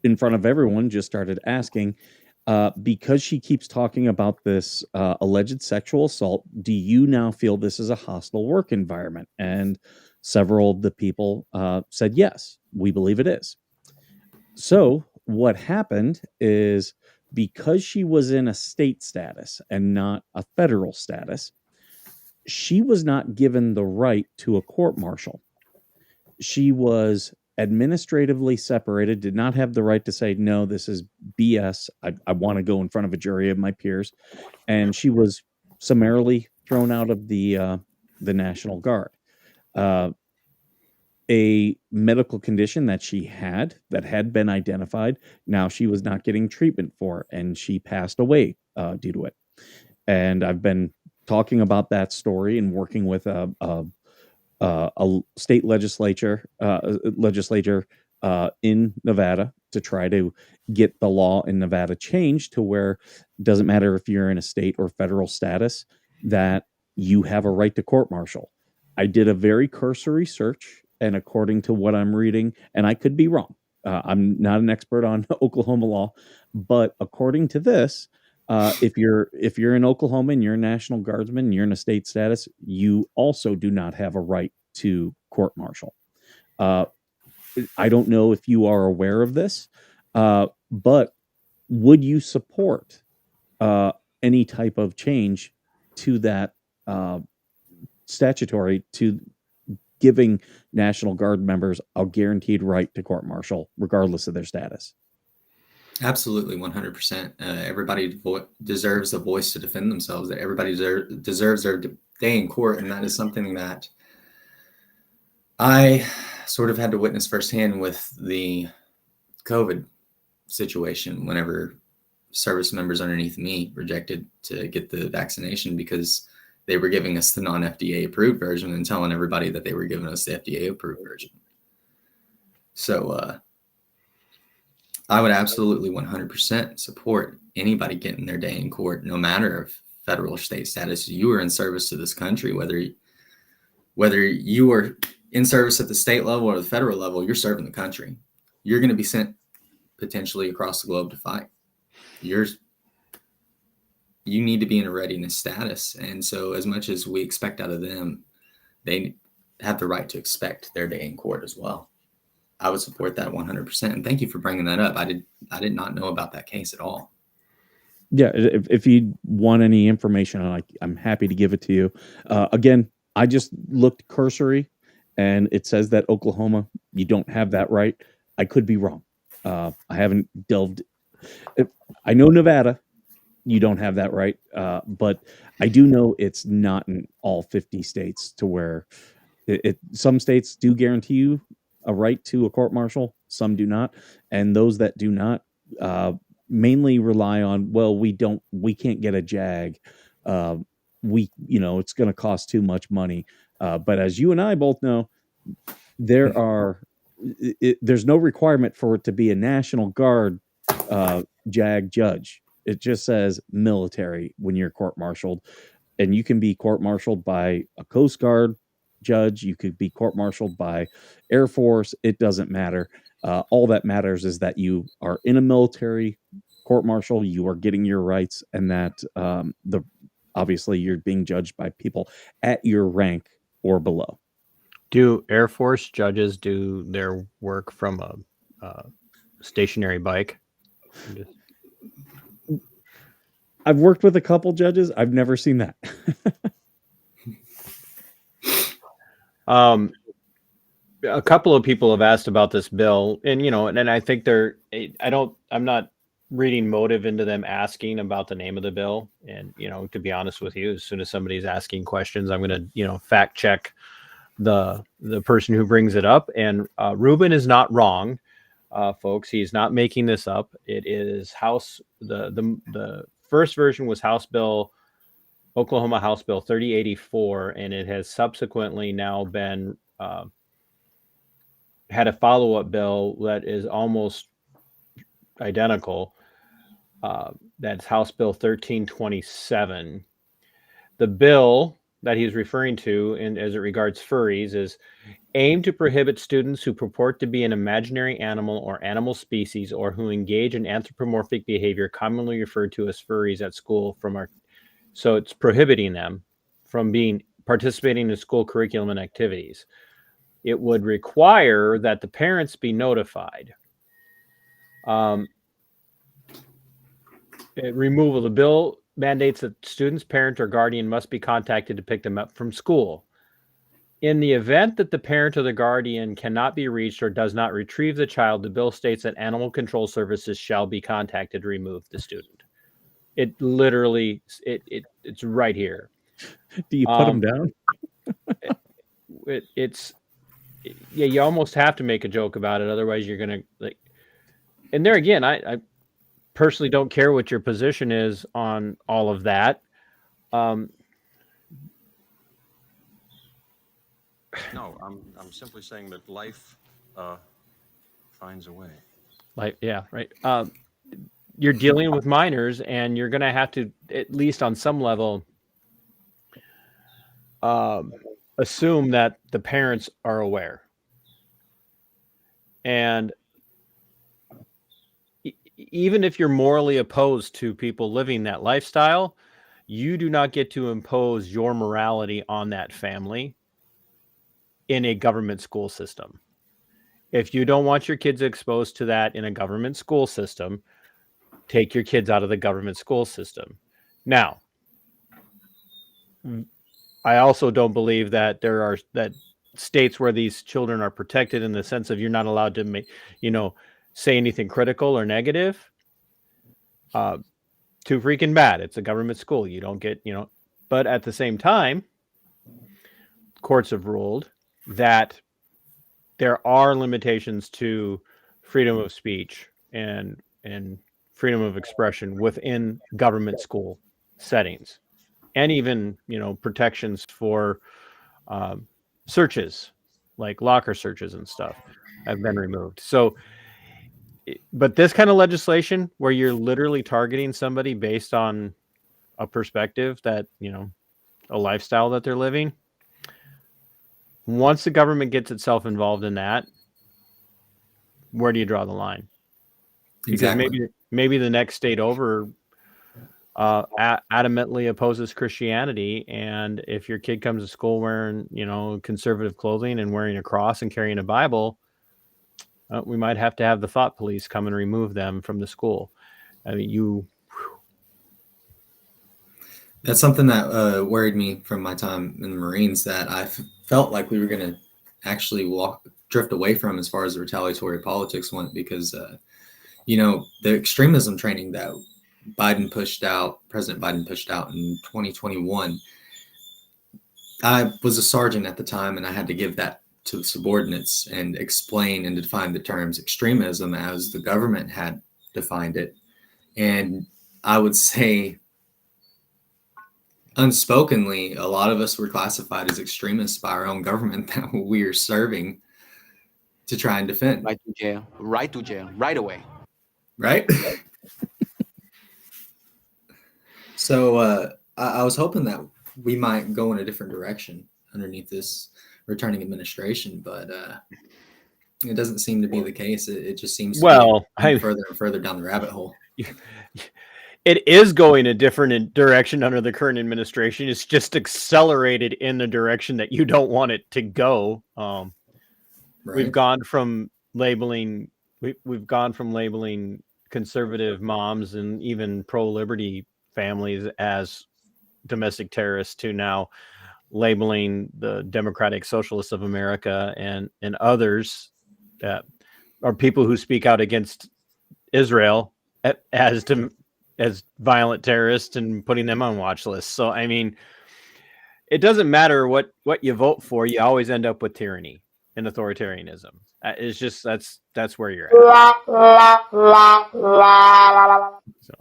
in front of everyone, just started asking, because she keeps talking about this alleged sexual assault, do you now feel this is a hostile work environment? And several of the people said, yes, we believe it is. So what happened is, because she was in a state status and not a federal status, she was not given the right to a court martial. She was administratively separated, did not have the right to say, no, this is BS. I want to go in front of a jury of my peers. And she was summarily thrown out of the National Guard. A medical condition that she had that had been identified, now she was not getting treatment for, and she passed away due to it. And I've been talking about that story and working with a state legislature in Nevada to try to get the law in Nevada changed to where it doesn't matter if you're in a state or federal status, that you have a right to court martial. I did a very cursory search, and according to what I'm reading, and I could be wrong, I'm not an expert on Oklahoma law, but according to this, if you're in Oklahoma and you're a National Guardsman and you're in a state status, you also do not have a right to court martial. I don't know if you are aware of this, but would you support any type of change to that statutory, to giving National Guard members a guaranteed right to court martial regardless of their status? Absolutely, 100%. Everybody deserves a voice to defend themselves. Everybody deserves their day in court, and that is something that I sort of had to witness firsthand with the COVID situation whenever service members underneath me rejected to get the vaccination because they were giving us the non-FDA approved version and telling everybody that they were giving us the FDA approved version. So I would absolutely 100% support anybody getting their day in court, no matter of federal or state status. You are in service to this country, whether you are in service at the state level or the federal level, you're serving the country. You're going to be sent potentially across the globe to fight. You you need to be in a readiness status. And so as much as we expect out of them, they have the right to expect their day in court as well. I would support that 100%. And thank you for bringing that up. I did not know about that case at all. Yeah, if you want any information on it, I'm happy to give it to you. Again, I just looked cursory, and it says that Oklahoma, you don't have that right. I could be wrong. I haven't delved. I know Nevada, you don't have that right, but I do know it's not in all 50 states to where some states do guarantee you a right to a court martial, some do not, and those that do not mainly rely on, well, we can't get a JAG, it's going to cost too much money, but as you and I both know, there's no requirement for it to be a National Guard JAG judge. It just says military when you're court-martialed, and you can be court-martialed by a Coast Guard judge. You could be court-martialed by Air Force. It doesn't matter. All that matters is that you are in a military court-martial. You are getting your rights, and that obviously you're being judged by people at your rank or below. Do Air Force judges do their work from a stationary bike? I've worked with a couple judges. I've never seen that. A couple of people have asked about this bill, and and I think I'm not reading motive into them asking about the name of the bill. And to be honest with you, as soon as somebody's asking questions, I'm going to fact check the person who brings it up. And Reuben is not wrong, folks. He's not making this up. It is the first version was Oklahoma House Bill 3084, and it has subsequently now been had a follow-up bill that is almost identical. That's House Bill 1327. The bill that he's referring to, and as it regards furries, is aimed to prohibit students who purport to be an imaginary animal or animal species, or who engage in anthropomorphic behavior, commonly referred to as furries, at school so it's prohibiting them from participating in school curriculum and activities. It would require that the parents be notified. Removal of the bill mandates that students, parent, or guardian must be contacted to pick them up from school. In the event that the parent or the guardian cannot be reached or does not retrieve the child, the bill states that Animal Control Services shall be contacted to remove the student. It literally, it's right here. Do you put them down? You almost have to make a joke about it. Otherwise you're going to and there again, I personally don't care what your position is on all of that. No, I'm simply saying that life finds a way. Yeah, right. You're dealing with minors, and you're going to have to, at least on some level, assume that the parents are aware. And even if you're morally opposed to people living that lifestyle, you do not get to impose your morality on that family in a government school system. If you don't want your kids exposed to that in a government school system, take your kids out of the government school system. Now, I also don't believe that there are states where these children are protected in the sense of you're not allowed to say anything critical or negative. Too freaking bad. It's a government school. You don't get, but at the same time, courts have ruled that there are limitations to freedom of speech and freedom of expression within government school settings, and even protections for searches, like locker searches and stuff, have been removed. So, but this kind of legislation where you're literally targeting somebody based on a perspective that a lifestyle that they're living, once the government gets itself involved in that, where do you draw the line? Because Exactly. maybe the next state over adamantly opposes Christianity, and if your kid comes to school wearing, conservative clothing and wearing a cross and carrying a Bible, we might have to have the thought police come and remove them from the school. I mean, That's something that worried me from my time in the Marines, that I felt like we were going to actually drift away from as far as the retaliatory politics went, because, the extremism training that President Biden pushed out in 2021, I was a sergeant at the time, and I had to give that to the subordinates and explain and define the terms extremism as the government had defined it. And I would say, unspokenly, a lot of us were classified as extremists by our own government that we are serving to try and defend. Right to jail. Right to jail. Right away. Right? So I was hoping that we might go in a different direction underneath this returning administration, but it doesn't seem to be the case. It just seems to be further and further down the rabbit hole. It is going a different direction under the current administration. It's just accelerated in the direction that you don't want it to go. Right. We've gone from labeling conservative moms and even pro-liberty families as domestic terrorists to now labeling the Democratic Socialists of America and others that are people who speak out against Israel as violent terrorists and putting them on watch lists. So, I mean, it doesn't matter what you vote for. You always end up with tyranny and authoritarianism. It's just, that's where you're at. So,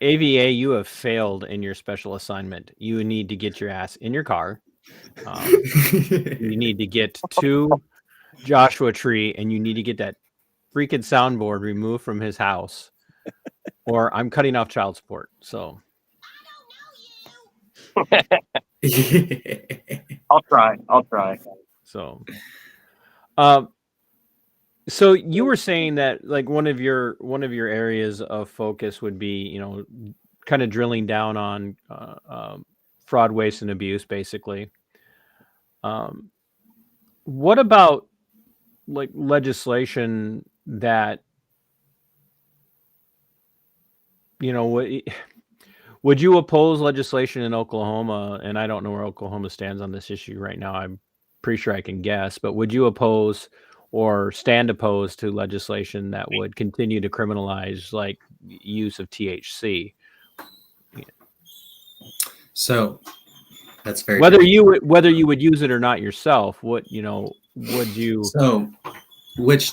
AVA, you have failed in your special assignment. You need to get your ass in your car. You need to get to Joshua Tree, and you need to get that freaking soundboard removed from his house, or I'm cutting off child support. So I'll try. So so you were saying that, like, one of your areas of focus would be, kind of drilling down on fraud, waste, and abuse, basically. What about, like, legislation that, would you oppose legislation in Oklahoma? And I don't know where Oklahoma stands on this issue right now. I'm pretty sure I can guess, but would you oppose or stand opposed to legislation that would continue to criminalize, like, use of THC? So that's very whether you would use it or not yourself. Would you? So which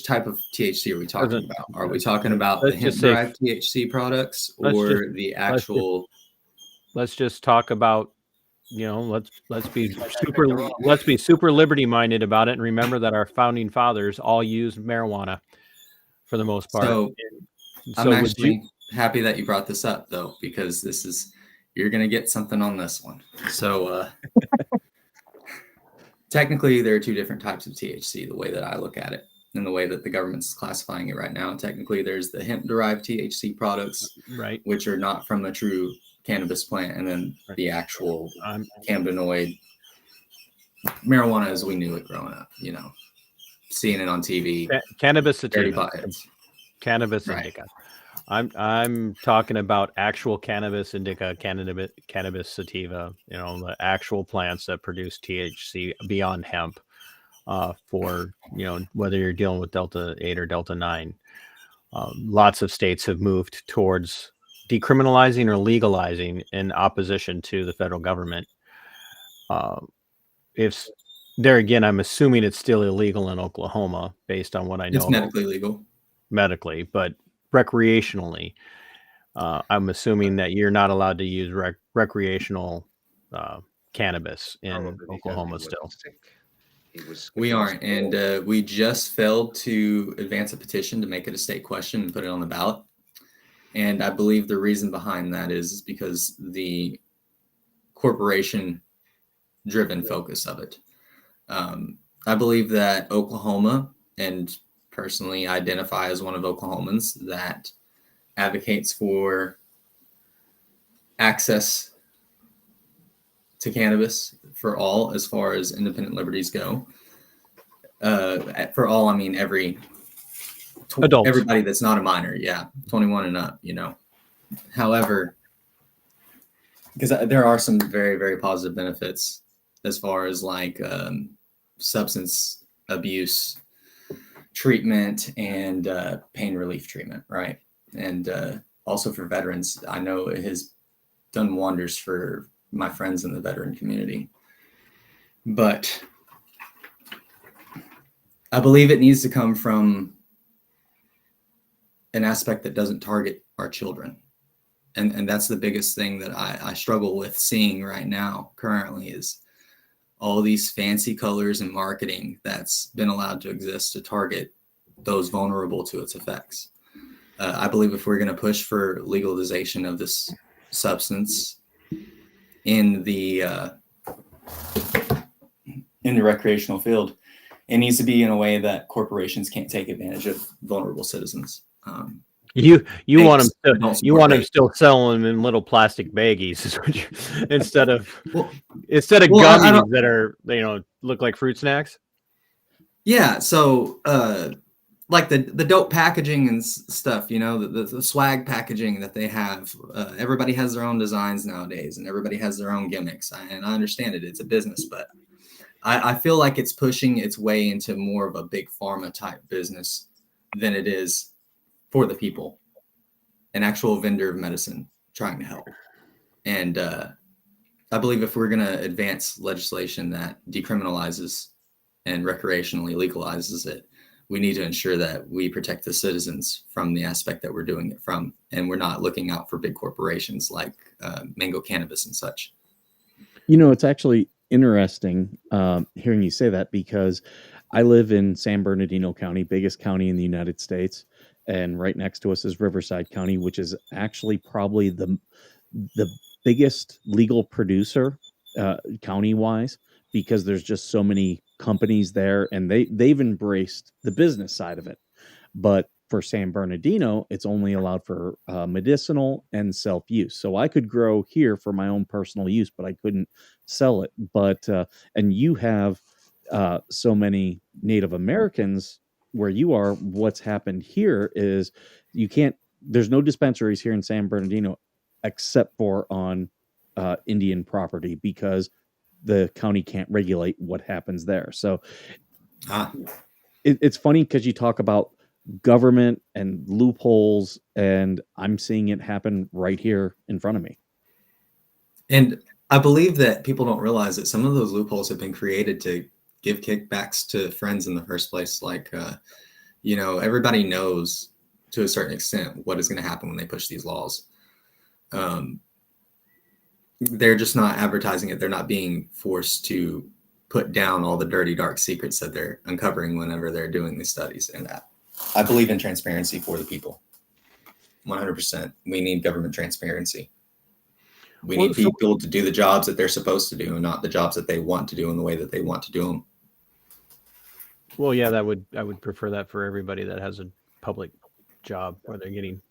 type of THC are we talking about? Are we talking about the hemp-derived THC products or the actual? Let's just talk about, let's be super liberty-minded about it, and remember that our founding fathers all used marijuana for the most part. So I'm actually happy that you brought this up, though, because you're going to get something on this one. So technically, there are two different types of THC, the way that I look at it, and the way that the government's classifying it right now. Technically, there's the hemp-derived THC products, right, which are not from a true cannabis plant, and then the actual cannabinoid marijuana as we knew it growing up, seeing it on TV. Cannabis sativa. Cannabis right. Indica. I'm talking about actual cannabis indica, cannabis sativa, the actual plants that produce THC beyond hemp, for, whether you're dealing with Delta 8 or Delta 9. Lots of states have moved towards decriminalizing or legalizing in opposition to the federal government. If there again, I'm assuming it's still illegal in Oklahoma based on what I know. It's medically legal. Medically, but recreationally, I'm assuming that you're not allowed to use recreational cannabis in Oklahoma still. We aren't, and we just failed to advance a petition to make it a state question and put it on the ballot. And I believe the reason behind that is because the corporation-driven focus of it. I believe that Oklahoma, and personally identify as one of Oklahomans, that advocates for access to cannabis for all, as far as independent liberties go. For all, I mean everybody that's not a minor, 21 and up, However, because there are some very, very positive benefits as far as like substance abuse treatment and pain relief treatment, right? And also for veterans, I know it has done wonders for my friends in the veteran community. But I believe it needs to come from an aspect that doesn't target our children. And that's the biggest thing that I struggle with seeing right now currently, is all these fancy colors and marketing that's been allowed to exist to target those vulnerable to its effects. I believe if we're going to push for legalization of this substance in the recreational field, it needs to be in a way that corporations can't take advantage of vulnerable citizens. You want them still selling them in little plastic baggies instead of gummies that are, look like fruit snacks. Yeah, so like the dope packaging and stuff, the swag packaging that they have. Everybody has their own designs nowadays, and everybody has their own gimmicks. And I understand it; it's a business, but I feel like it's pushing its way into more of a big pharma type business than it is for the people, an actual vendor of medicine trying to help. And I believe if we're going to advance legislation that decriminalizes and recreationally legalizes it, we need to ensure that we protect the citizens from the aspect that we're doing it from. And we're not looking out for big corporations like Mango Cannabis and such. It's actually interesting hearing you say that, because I live in San Bernardino County, biggest county in the United States. And right next to us is Riverside County, which is actually probably the biggest legal producer county-wise, because there's just so many companies there, and they've embraced the business side of it. But for San Bernardino, it's only allowed for medicinal and self-use. So I could grow here for my own personal use, but I couldn't sell it. But and you have so many Native Americans where you are. What's happened here is there's no dispensaries here in San Bernardino except for on Indian property, because the county can't regulate what happens there. So it's funny because you talk about government and loopholes, and I'm seeing it happen right here in front of me. And I believe that people don't realize that some of those loopholes have been created to give kickbacks to friends in the first place. Like, everybody knows to a certain extent what is going to happen when they push these laws. They're just not advertising it. They're not being forced to put down all the dirty, dark secrets that they're uncovering whenever they're doing these studies. And that I believe in transparency for the people. 100%. We need government transparency. We need people to do the jobs that they're supposed to do, and not the jobs that they want to do in the way that they want to do them. Well, yeah, I would prefer that for everybody that has a public job, where they're getting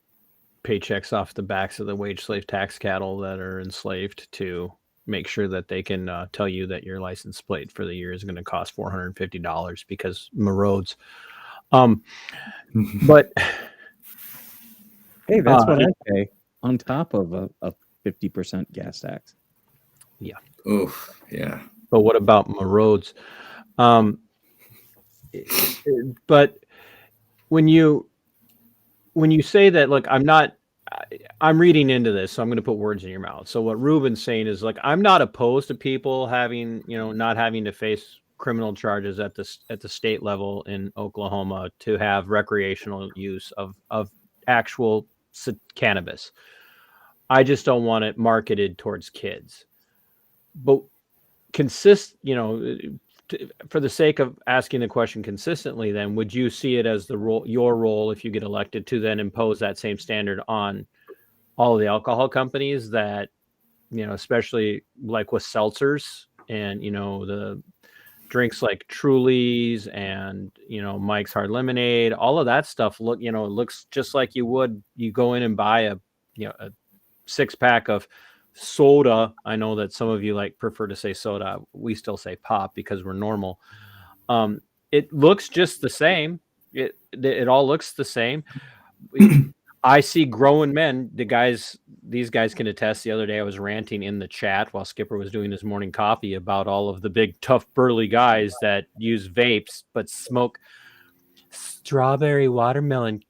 paychecks off the backs of the wage slave tax cattle that are enslaved, to make sure that they can tell you that your license plate for the year is going to cost $450 because roads. But hey, that's what I pay on top of a 50% gas tax. Yeah. Oof. Yeah. But what about my roads? But when you say that, look, I'm reading into this, so I'm going to put words in your mouth. So what Reuben's saying is, like, I'm not opposed to people having, not having to face criminal charges at the state level in Oklahoma to have recreational use of actual cannabis. I just don't want it marketed towards kids. But for the sake of asking the question consistently, then would you see it as your role, if you get elected, to then impose that same standard on all of the alcohol companies that, especially like with seltzers and, the drinks like Truly's and, Mike's Hard Lemonade, all of that stuff looks just like you go in and buy a 6-pack of soda. I know that some of you prefer to say soda. We still say pop because we're normal. It looks just the same. It all looks the same. I see grown men, these guys can attest. The other day I was ranting in the chat while Skipper was doing his morning coffee about all of the big, tough, burly guys that use vapes but smoke strawberry watermelon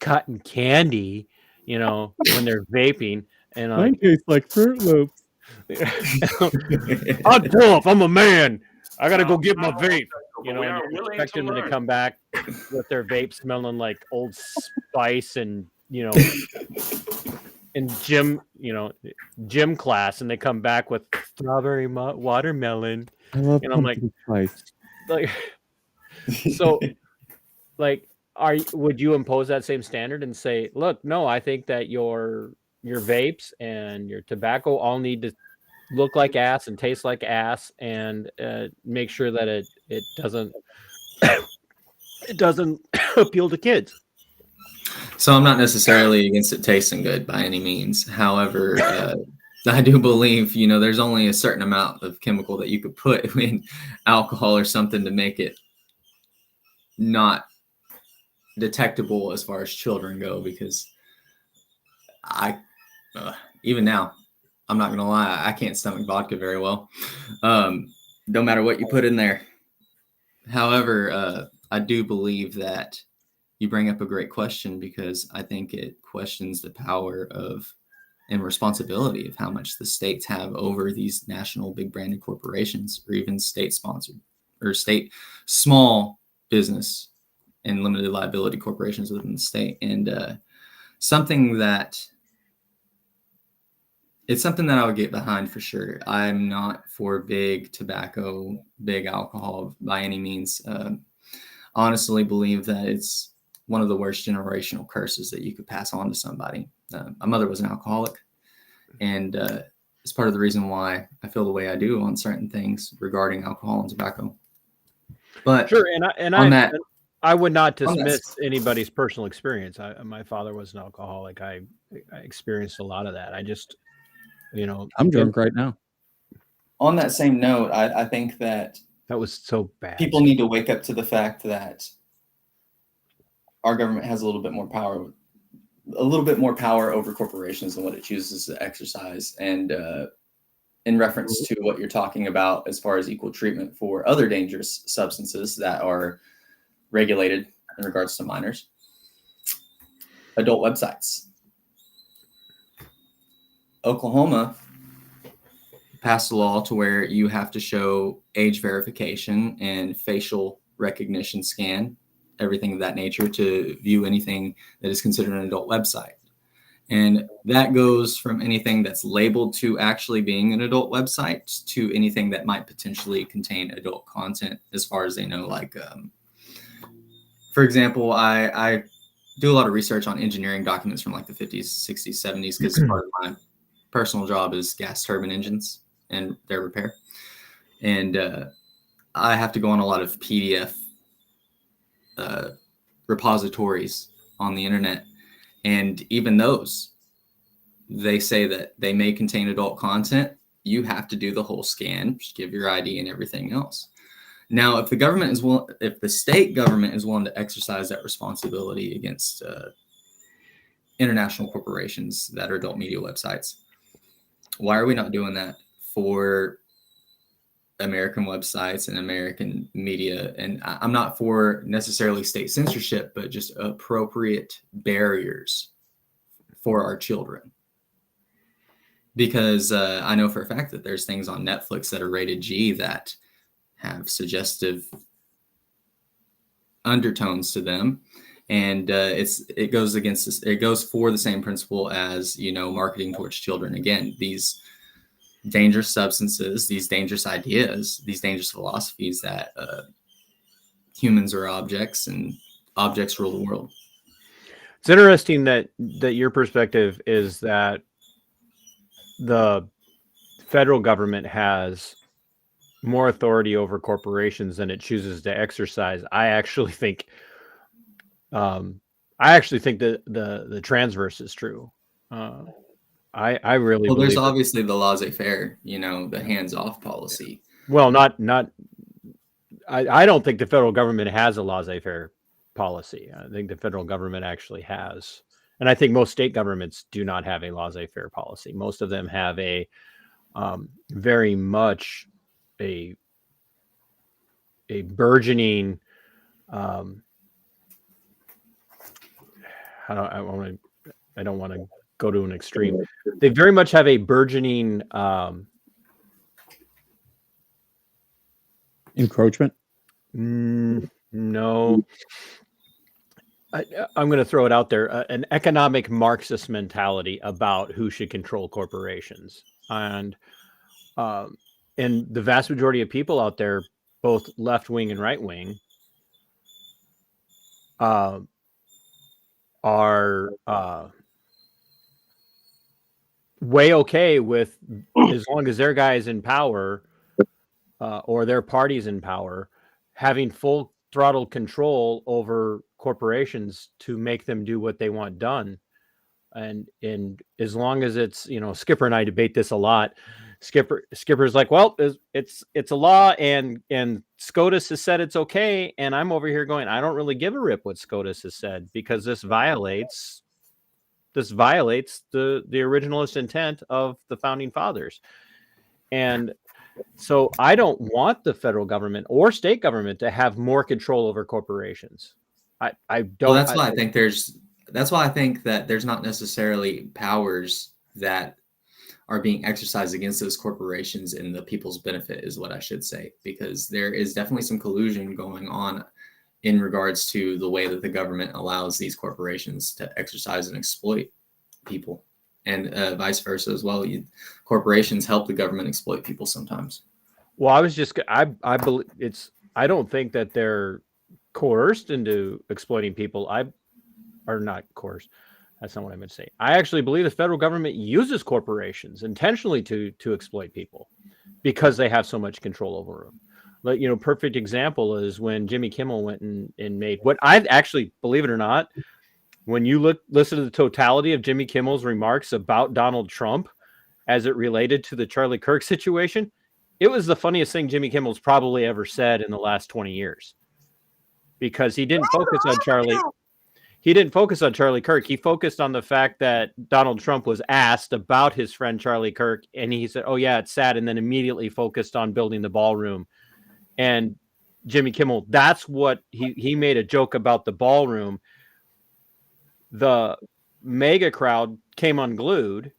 cotton candy, when they're vaping. And Mine tastes like Fruit Loops. I'm tough. I'm a man. I got to go get my vape. And expecting them to come back with their vape smelling like Old Spice and, in gym class, and they come back with strawberry watermelon. I love And I'm pumpkin spice. So would you impose that same standard and say, look, no, I think that your vapes and your tobacco all need to look like ass and taste like ass, and make sure that it doesn't appeal to kids? So I'm not necessarily against it tasting good by any means. However, I do believe, there's only a certain amount of chemical that you could put in alcohol or something to make it not detectable as far as children go, because even now, I'm not gonna lie, I can't stomach vodka very well, no matter what you put in there. However, I do believe that you bring up a great question, because I think it questions the power of and responsibility of how much the states have over these national big branded corporations, or even state sponsored or state small business and limited liability corporations within the state. And it's something that I would get behind for sure. I'm not for big tobacco, big alcohol by any means. Honestly believe that it's one of the worst generational curses that you could pass on to somebody. My mother was an alcoholic, and it's part of the reason why I feel the way I do on certain things regarding alcohol and tobacco. But sure, I would not dismiss anybody's personal experience. My father was an alcoholic. I experienced a lot of that. I just, I'm drunk right now. On that same note, I think that was so bad. People need to wake up to the fact that our government has a little bit more power over corporations than what it chooses to exercise. And in reference to what you're talking about as far as equal treatment for other dangerous substances that are regulated in regards to minors, adult websites. Oklahoma passed a law to where you have to show age verification and facial recognition scan, everything of that nature, to view anything that is considered an adult website. And that goes from anything that's labeled to actually being an adult website to anything that might potentially contain adult content, as far as they know. Like, for example, I do a lot of research on engineering documents from like the 50s, 60s, 70s, because part of my personal job is gas turbine engines and their repair. And I have to go on a lot of PDF repositories on the internet. And even those, they say that they may contain adult content. You have to do the whole scan, just give your ID and everything else. Now, if the state government is willing to exercise that responsibility against international corporations that are adult media websites, why are we not doing that for American websites and American media? And I'm not for necessarily state censorship, but just appropriate barriers for our children. Because I know for a fact that there's things on Netflix that are rated G that have suggestive undertones to them. And it goes against this. It goes for the same principle as, marketing towards children. Again, these dangerous substances, these dangerous ideas, these dangerous philosophies that humans are objects and objects rule the world. It's interesting that your perspective is that the federal government has more authority over corporations than it chooses to exercise. I actually think that the transverse is true. I really Well, there's believe that. obviously the laissez-faire, the hands-off policy. Well, not. I don't think the federal government has a laissez-faire policy. I think the federal government actually has, and I think most state governments do not have a laissez-faire policy. Most of them have a very much a burgeoning. I don't want to go to an extreme. They very much have a burgeoning Encroachment? No. I'm going to throw it out there. An economic Marxist mentality about who should control corporations. And the vast majority of people out there, both left wing and right wing, are way okay with, as long as their guy is in power or their party's in power, having full throttle control over corporations to make them do what they want done. And as long as it's, Skipper and I debate this a lot. Skipper's like, well, it's a law, and SCOTUS has said it's okay, and I'm over here going, I don't really give a rip what SCOTUS has said, because this violates the originalist intent of the founding fathers. And so I don't want the federal government or state government to have more control over corporations. I don't. Well, that's why I think that there's not necessarily powers that are being exercised against those corporations in the people's benefit, is what I should say, because there is definitely some collusion going on in regards to the way that the government allows these corporations to exercise and exploit people, and vice versa as well. Corporations help the government exploit people sometimes. Well, I believe I don't think that they're coerced into exploiting people. Are not coerced. That's not what I meant to say. I actually believe the federal government uses corporations intentionally to exploit people because they have so much control over them. But, perfect example is when Jimmy Kimmel went and made what I actually, believe it or not, when you listen to the totality of Jimmy Kimmel's remarks about Donald Trump as it related to the Charlie Kirk situation, it was the funniest thing Jimmy Kimmel's probably ever said in the last 20 years, because he didn't focus on Charlie. He didn't focus on Charlie Kirk. He focused on the fact that Donald Trump was asked about his friend Charlie Kirk, and he said, "Oh yeah, it's sad," and then immediately focused on building the ballroom. And Jimmy Kimmel, that's what he made a joke about the ballroom. The mega crowd came unglued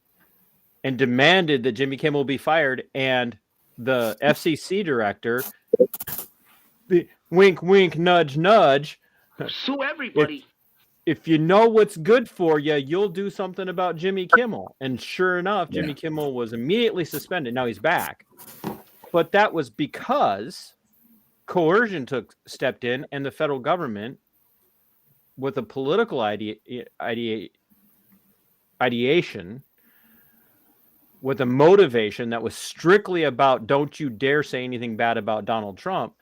and demanded that Jimmy Kimmel be fired, and the FCC director, wink, wink, nudge, nudge, sue everybody. If you know what's good for you, you'll do something about Jimmy Kimmel. And sure enough, Jimmy Kimmel was immediately suspended. Now he's back. But that was because coercion stepped in, and the federal government, with a political ideation, with a motivation that was strictly about, don't you dare say anything bad about Donald Trump.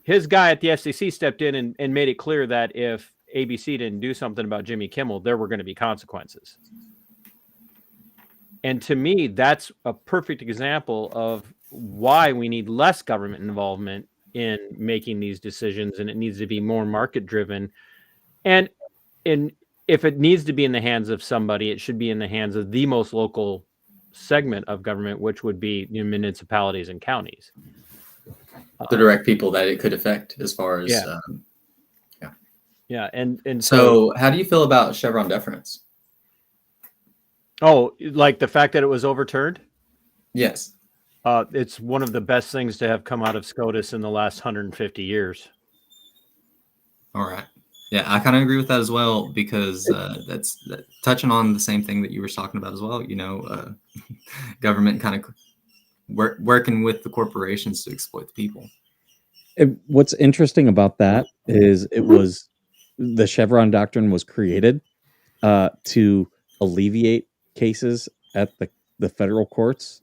His guy at the FCC stepped in and made it clear that if ABC didn't do something about Jimmy Kimmel, there were going to be consequences. And to me, that's a perfect example of why we need less government involvement in making these decisions, and it needs to be more market driven. And if it needs to be in the hands of somebody, it should be in the hands of the most local segment of government, which would be municipalities and counties. The direct people that it could affect, as far as Yeah, and so how do you feel about Chevron deference? Oh, like the fact that it was overturned? Yes. It's one of the best things to have come out of SCOTUS in the last 150 years. All right. Yeah, I kind of agree with that as well, because that's touching on the same thing that you were talking about as well. Government kind of working with the corporations to exploit the people. What's interesting about that is the Chevron doctrine was created to alleviate cases at the federal courts.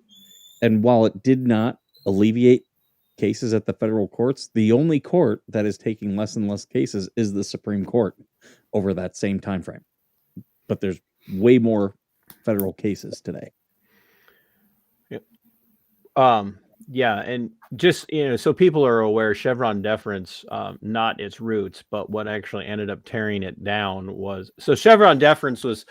And while it did not alleviate cases at the federal courts, the only court that is taking less and less cases is the Supreme Court over that same time frame. But there's way more federal cases today. Yeah, and just so people are aware, Chevron deference, not its roots, but what actually ended up tearing it down was Chevron deference was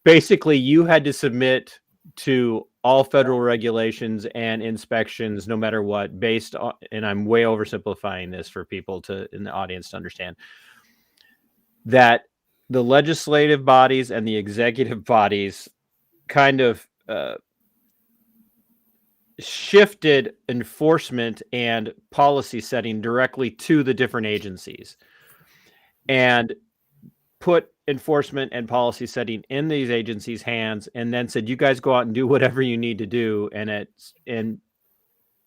basically you had to submit to all federal regulations and inspections, no matter what, based on, and I'm way oversimplifying this for people in the audience to understand, that the legislative bodies and the executive bodies kind of shifted enforcement and policy setting directly to the different agencies and put enforcement and policy setting in these agencies' hands, and then said, you guys go out and do whatever you need to do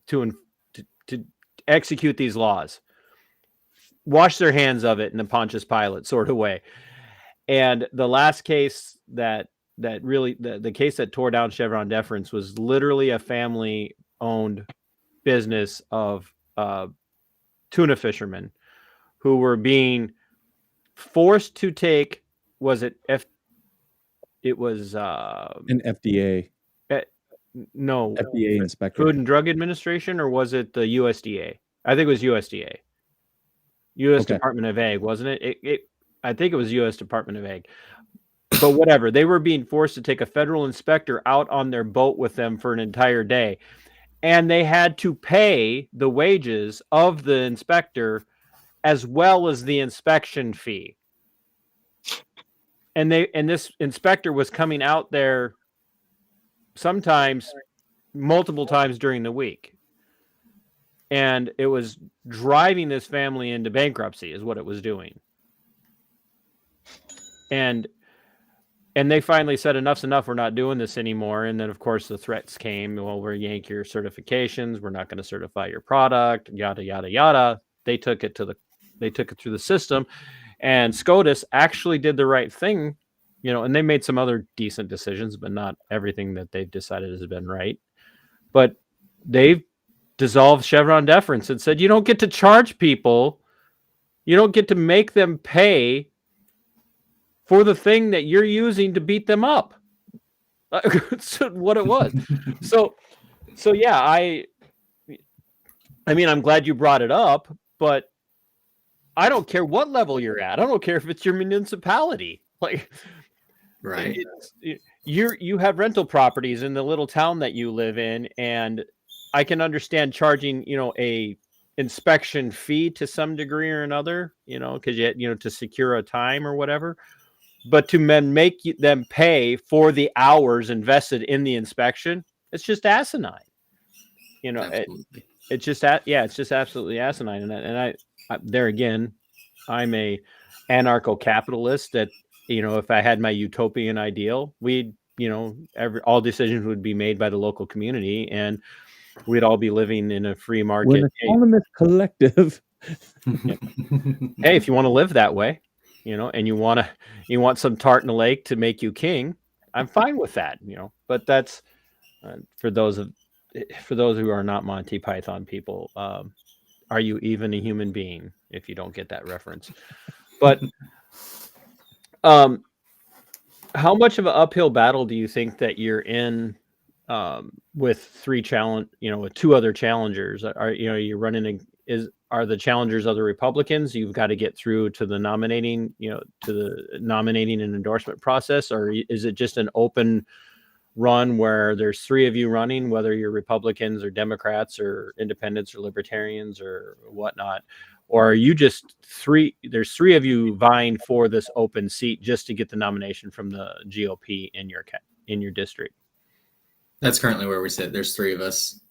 to execute these laws, wash their hands of it in a Pontius Pilate sort of way. And the last case that really, the case that tore down Chevron deference was literally a family owned business of tuna fishermen who were being forced to take, was it it was an FDA. No, FDA inspector. Food and Drug Administration, or was it the USDA? I think it was USDA. U.S. Okay. Department of Ag, wasn't it? I think it was U.S. Department of Ag. But whatever, they were being forced to take a federal inspector out on their boat with them for an entire day. And they had to pay the wages of the inspector as well as the inspection fee. And this inspector was coming out there sometimes multiple times during the week. And it was driving this family into bankruptcy is what it was doing. And they finally said, enough's enough. We're not doing this anymore. And then, of course, the threats came. Well, we're yank your certifications. We're not going to certify your product. Yada yada yada. They took it through the system, and SCOTUS actually did the right thing, And they made some other decent decisions, but not everything that they've decided has been right. But they've dissolved Chevron deference and said you don't get to charge people. You don't get to make them pay for the thing that you're using to beat them up. That's what it was. So yeah, I mean, I'm glad you brought it up, but I don't care what level you're at. I don't care if it's your municipality. Like, right. You have rental properties in the little town that you live in, and I can understand charging, a inspection fee to some degree or another, because to secure a time or whatever. But to make them pay for the hours invested in the inspection, it's just asinine. It's just absolutely asinine. And I there again, I'm a anarcho-capitalist that, if I had my utopian ideal, we'd, all decisions would be made by the local community, and we'd all be living in a free market. We're an autonomous collective. Yeah. Hey, if you want to live that way, and you want some tart in the lake to make you king, I'm fine with that, But that's for those who are not Monty Python people. Are you even a human being if you don't get that reference? But how much of an uphill battle do you think that you're in with with two other challengers? You're running are the challengers other Republicans? You've got to get through to the nominating, to the nominating and endorsement process, or is it just an open run where there's three of you running, whether you're Republicans or Democrats or independents or libertarians or whatnot? Or are you just there's three of you vying for this open seat just to get the nomination from the GOP in your district? That's currently where we sit. There's three of us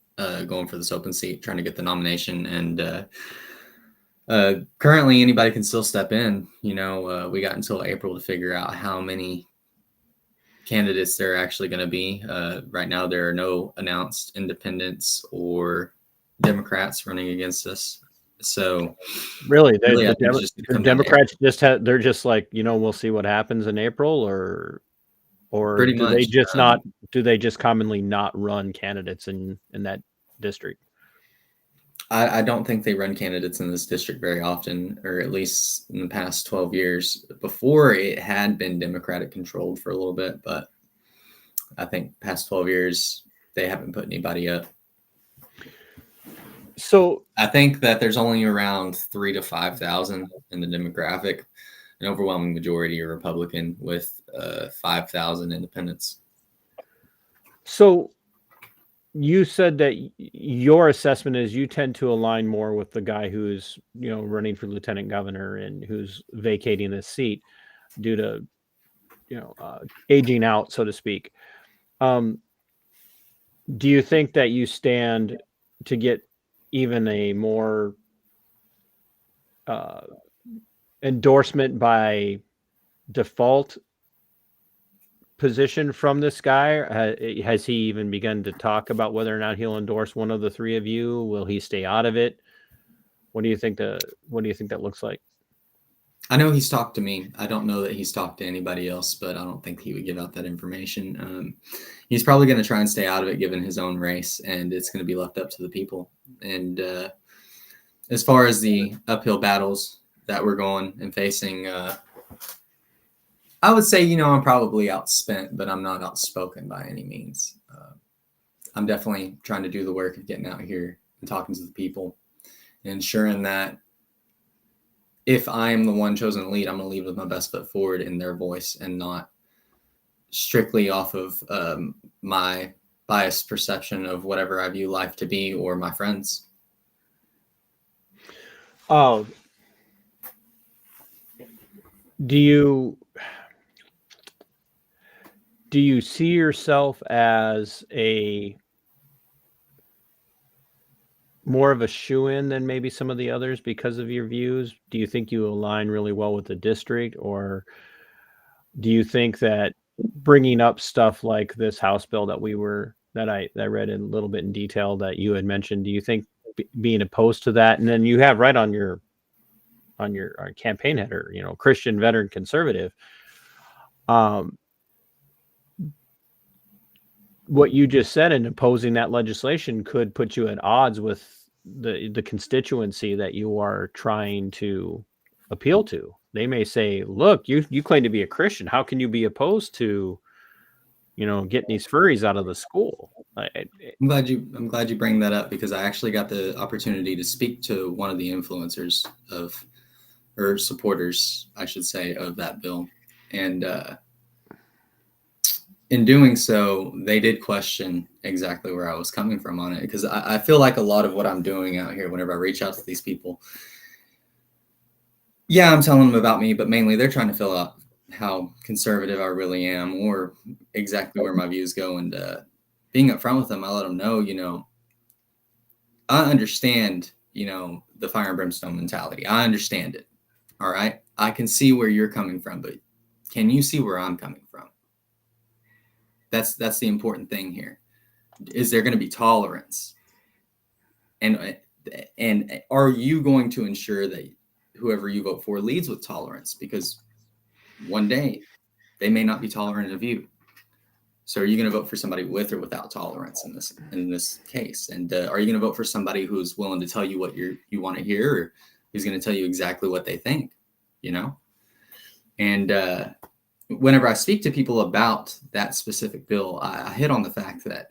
going for this open seat, trying to get the nomination. And currently anybody can still step in. We got until April to figure out how many candidates there are actually going to be. Right now, there are no announced independents or Democrats running against us. So really, the Democrats they're just like, we'll see what happens in April, or pretty do much. they just commonly not run candidates in that district? I don't think they run candidates in this district very often, or at least in the past 12 years. Before, it had been Democratic controlled for a little bit, but I think past 12 years, they haven't put anybody up. So I think that there's only around 3,000 to 5,000 in the demographic. An overwhelming majority are Republican, with 5,000 independents. So you said that your assessment is you tend to align more with the guy who's, running for lieutenant governor and who's vacating this seat due to, aging out, so to speak. Do you think that you stand to get even a more endorsement by default position from this guy? Has he even begun to talk about whether or not he'll endorse one of the three of you? Will he stay out of it? What do you think that looks like? I know he's talked to me. I don't know that he's talked to anybody else, but I don't think he would give out that information. He's probably going to try and stay out of it given his own race, and it's going to be left up to the people. And as far as the uphill battles that we're going and facing, I would say, I'm probably outspent, but I'm not outspoken by any means. I'm definitely trying to do the work of getting out here and talking to the people, and ensuring that if I am the one chosen to lead, I'm going to lead with my best foot forward in their voice and not strictly off of my biased perception of whatever I view life to be or my friends. Oh, do you see yourself as a more of a shoo-in than maybe some of the others because of your views? Do you think you align really well with the district, or do you think that bringing up stuff like this House bill that I read in a little bit in detail that you had mentioned, do you think being opposed to that, and then you have right on your campaign header, Christian veteran conservative, what you just said in opposing that legislation could put you at odds with the constituency that you are trying to appeal to. They may say, look, you claim to be a Christian. How can you be opposed to, getting these furries out of the school? I'm glad you bring that up, because I actually got the opportunity to speak to one of the influencers or supporters, I should say, of that bill. And in doing so, they did question exactly where I was coming from on it, because I feel like a lot of what I'm doing out here, whenever I reach out to these people, yeah, I'm telling them about me, but mainly they're trying to fill out how conservative I really am, or exactly where my views go. And being upfront with them, I let them know, I understand, the fire and brimstone mentality. I understand it. All right. I can see where you're coming from, but can you see where I'm coming from? That's the important thing here. Is there going to be tolerance? And are you going to ensure that whoever you vote for leads with tolerance? Because one day they may not be tolerant of you. So are you going to vote for somebody with or without tolerance in this case? And are you going to vote for somebody who's willing to tell you what you want to hear, or who's going to tell you exactly what they think? And whenever I speak to people about that specific bill, I hit on the fact that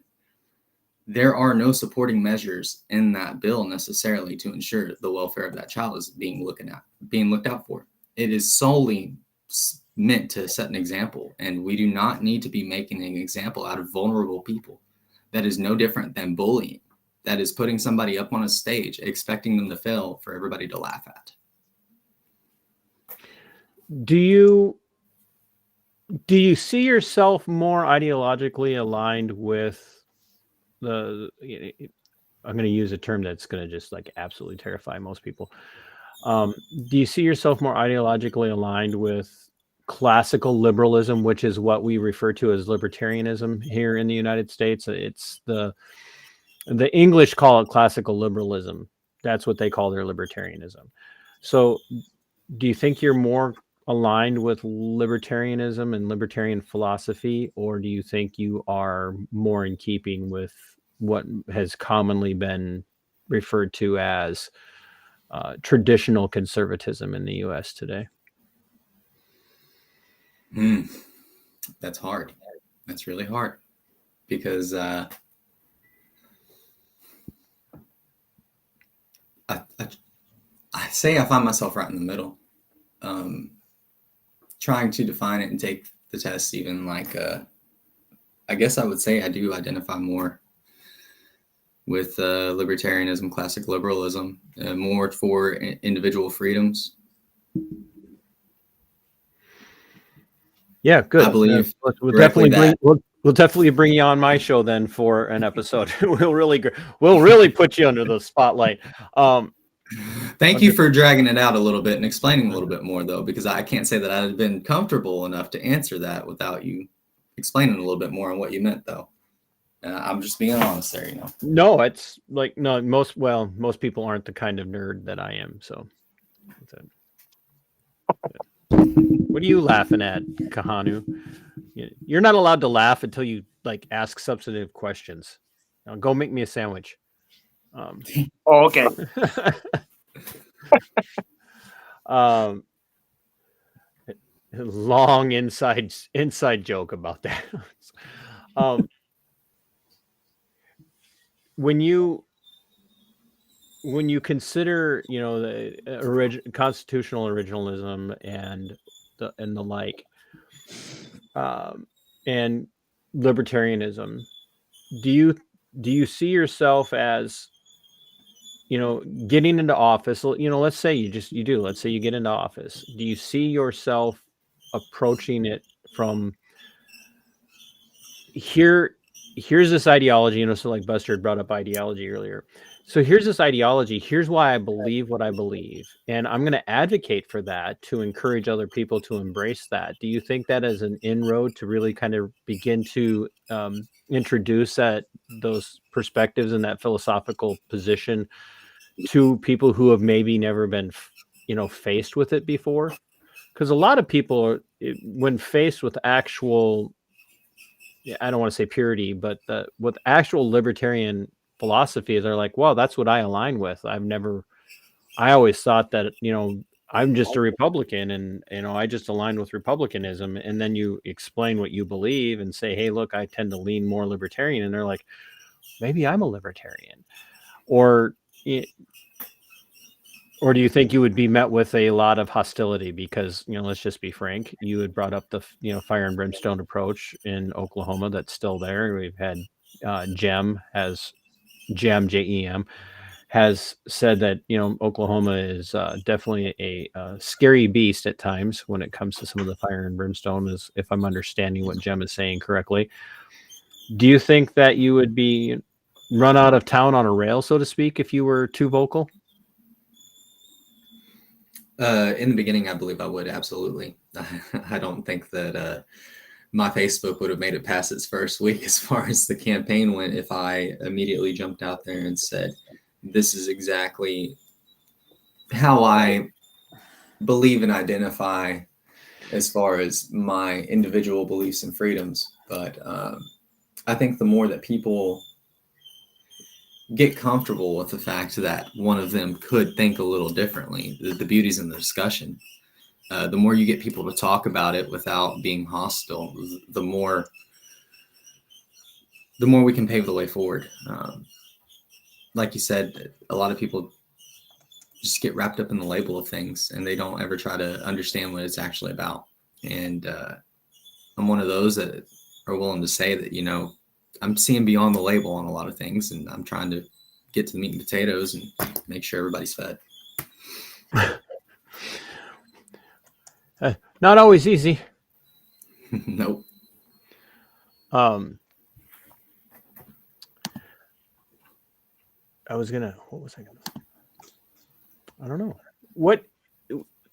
there are no supporting measures in that bill necessarily to ensure the welfare of that child is being looked out for. It is solely meant to set an example, and we do not need to be making an example out of vulnerable people. That is no different than bullying. That is putting somebody up on a stage, expecting them to fail for everybody to laugh at. Do you see yourself more ideologically aligned with I'm going to use a term that's going to just like absolutely terrify most people. Do you see yourself more ideologically aligned with classical liberalism, which is what we refer to as libertarianism here in the United States? It's the English call it classical liberalism. That's what they call their libertarianism. So do you think you're more aligned with libertarianism and libertarian philosophy, or do you think you are more in keeping with what has commonly been referred to as traditional conservatism in the U.S. today? That's hard. That's really hard because I say I find myself right in the middle, trying to define it and take the test. Even like, I guess I would say I do identify more with libertarianism, classic liberalism, more for individual freedoms. Yeah, good. I believe we'll definitely bring you on my show then for an episode. we'll really put you under the spotlight. Thank you for dragging it out a little bit and explaining a little bit more, though, because I can't say that I've been comfortable enough to answer that without you explaining a little bit more on what you meant, though. I'm just being honest there, you know. No, it's like most people aren't the kind of nerd that I am. So, what are you laughing at, Kahanu? You're not allowed to laugh until you like ask substantive questions. Now, go make me a sandwich. Oh, okay. Long inside joke about that. When you consider, the constitutional originalism and the like, and libertarianism, do you see yourself as, getting into office? Let's say you do. Let's say you get into office. Do you see yourself approaching it from here's this ideology, so like Buster had brought up ideology earlier. So here's this ideology. Here's why I believe what I believe. And I'm going to advocate for that to encourage other people to embrace that. Do you think that as an inroad to really kind of begin to introduce those perspectives and that philosophical position to people who have maybe never been, faced with it before? Because a lot of people, when faced with actual, I don't want to say purity, but with actual libertarian philosophy, they're like, well, that's what I align with. I always thought that, I'm just a Republican and, I just align with republicanism. And then you explain what you believe and say, hey, look, I tend to lean more libertarian. And they're like, maybe I'm a libertarian. Or do you think you would be met with a lot of hostility because, let's just be frank, you had brought up the, fire and brimstone approach in Oklahoma that's still there. We've had JEM, JEM, has said that, Oklahoma is definitely a scary beast at times when it comes to some of the fire and brimstone, is if I'm understanding what JEM is saying correctly. Do you think that you would be run out of town on a rail, so to speak, if you were too vocal? In the beginning, I believe I would, absolutely. I don't think that my Facebook would have made it past its first week as far as the campaign went if I immediately jumped out there and said, this is exactly how I believe and identify as far as my individual beliefs and freedoms. But I think the more that people get comfortable with the fact that one of them could think a little differently, the beauty's in the discussion. The more you get people to talk about it without being hostile, the more we can pave the way forward. Like you said, a lot of people just get wrapped up in the label of things and they don't ever try to understand what it's actually about. And I'm one of those that are willing to say that, I'm seeing beyond the label on a lot of things, and I'm trying to get to the meat and potatoes and make sure everybody's fed. Not always easy. Nope. What was I gonna say? I don't know.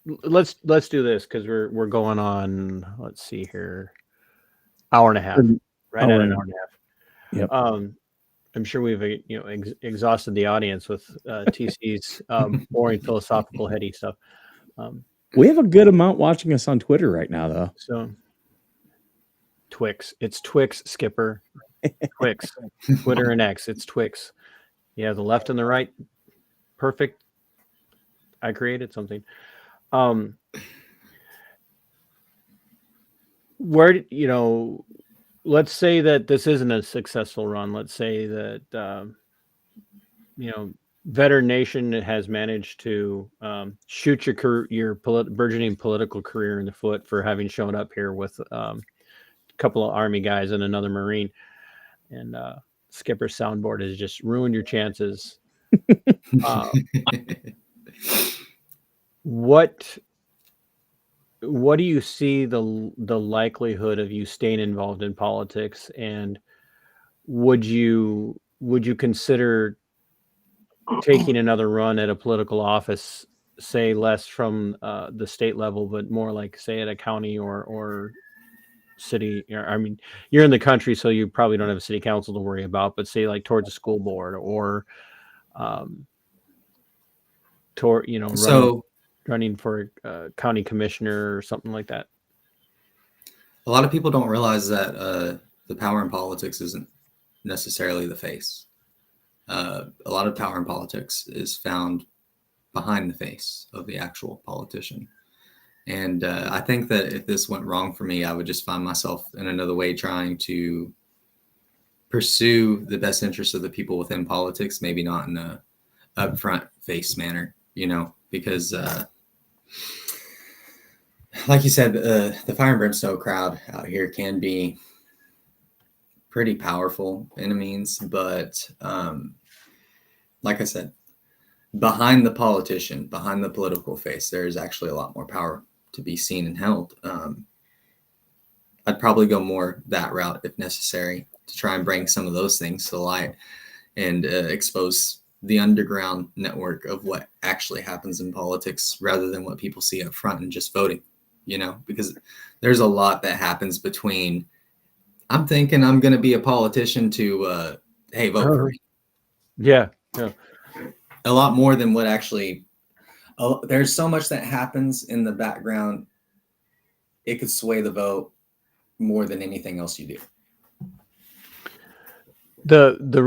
Let's do this because we're going on, let's see here, hour and a half. Right at an hour and a half. Yep. I'm sure we've exhausted the audience with TC's boring philosophical heady stuff. We have a good amount watching us on Twitter right now, though. So Twix, it's Twix, Skipper. Twix, Twitter and X. It's Twix. Yeah, the left and the right. Perfect. I created something. Where, let's say that this isn't a successful run. Let's say that, Veteran Nation has managed to shoot your burgeoning political career in the foot for having shown up here with a couple of Army guys and another Marine. And Skipper Soundboard has just ruined your chances. What do you see the likelihood of you staying involved in politics, and would you consider taking another run at a political office, say less from the state level, but more like, say, at a county or city? I mean, you're in the country, so you probably don't have a city council to worry about, but say like towards a school board or running for a county commissioner or something like that. A lot of people don't realize that the power in politics isn't necessarily the face. A lot of power in politics is found behind the face of the actual politician. And I think that if this went wrong for me, I would just find myself in another way trying to pursue the best interests of the people within politics, maybe not in a upfront face manner, because like you said, the fire and brimstone crowd out here can be pretty powerful in a means, but like I said, behind the politician, behind the political face, there is actually a lot more power to be seen and held. I'd probably go more that route if necessary to try and bring some of those things to light and expose the underground network of what actually happens in politics rather than what people see up front and just voting, because there's a lot that happens between I'm thinking I'm going to be a politician to, hey, vote for me. Yeah. A lot more than what actually, there's so much that happens in the background. It could sway the vote more than anything else you do. The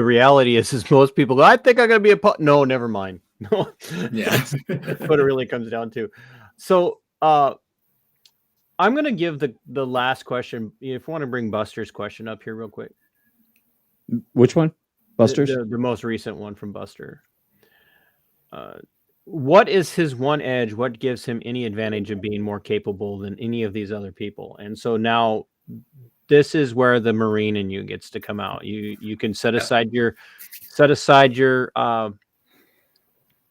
reality is most people go, I think I'm going to be no, never mind. No. Yeah. That's what it really comes down to. So I'm going to give the last question. If you want to bring Buster's question up here real quick. Which one? Buster's? The most recent one from Buster. What is his one edge? What gives him any advantage of being more capable than any of these other people? And so now this is where the Marine in you gets to come out. You can set aside your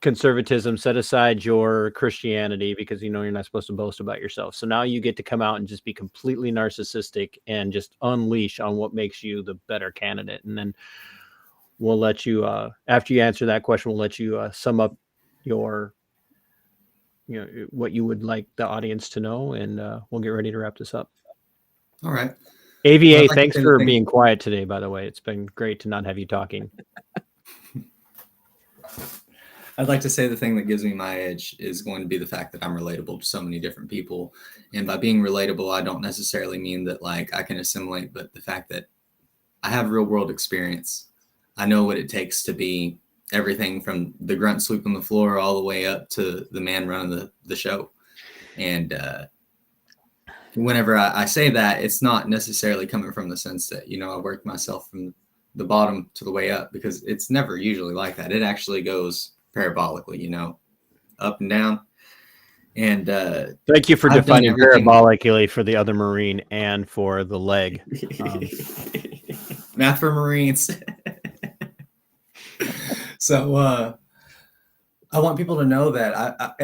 conservatism, set aside your Christianity, because you're not supposed to boast about yourself. So now you get to come out and just be completely narcissistic and just unleash on what makes you the better candidate. And then we'll let you, after you answer that question, we'll let you sum up your, what you would like the audience to know, and we'll get ready to wrap this up. All right. AVA, thanks for being quiet today, by the way. It's been great to not have you talking. I'd like to say the thing that gives me my edge is going to be the fact that I'm relatable to so many different people. And by being relatable, I don't necessarily mean that like I can assimilate, but the fact that I have real world experience. I know what it takes to be everything from the grunt sweeping the floor all the way up to the man running the show. And whenever I say that, it's not necessarily coming from the sense that, I worked myself from the bottom to the way up, because it's never usually like that. It actually goes parabolically, up and down. And thank you for defining parabolically for the other Marine and for the leg. Math for Marines. So I want people to know that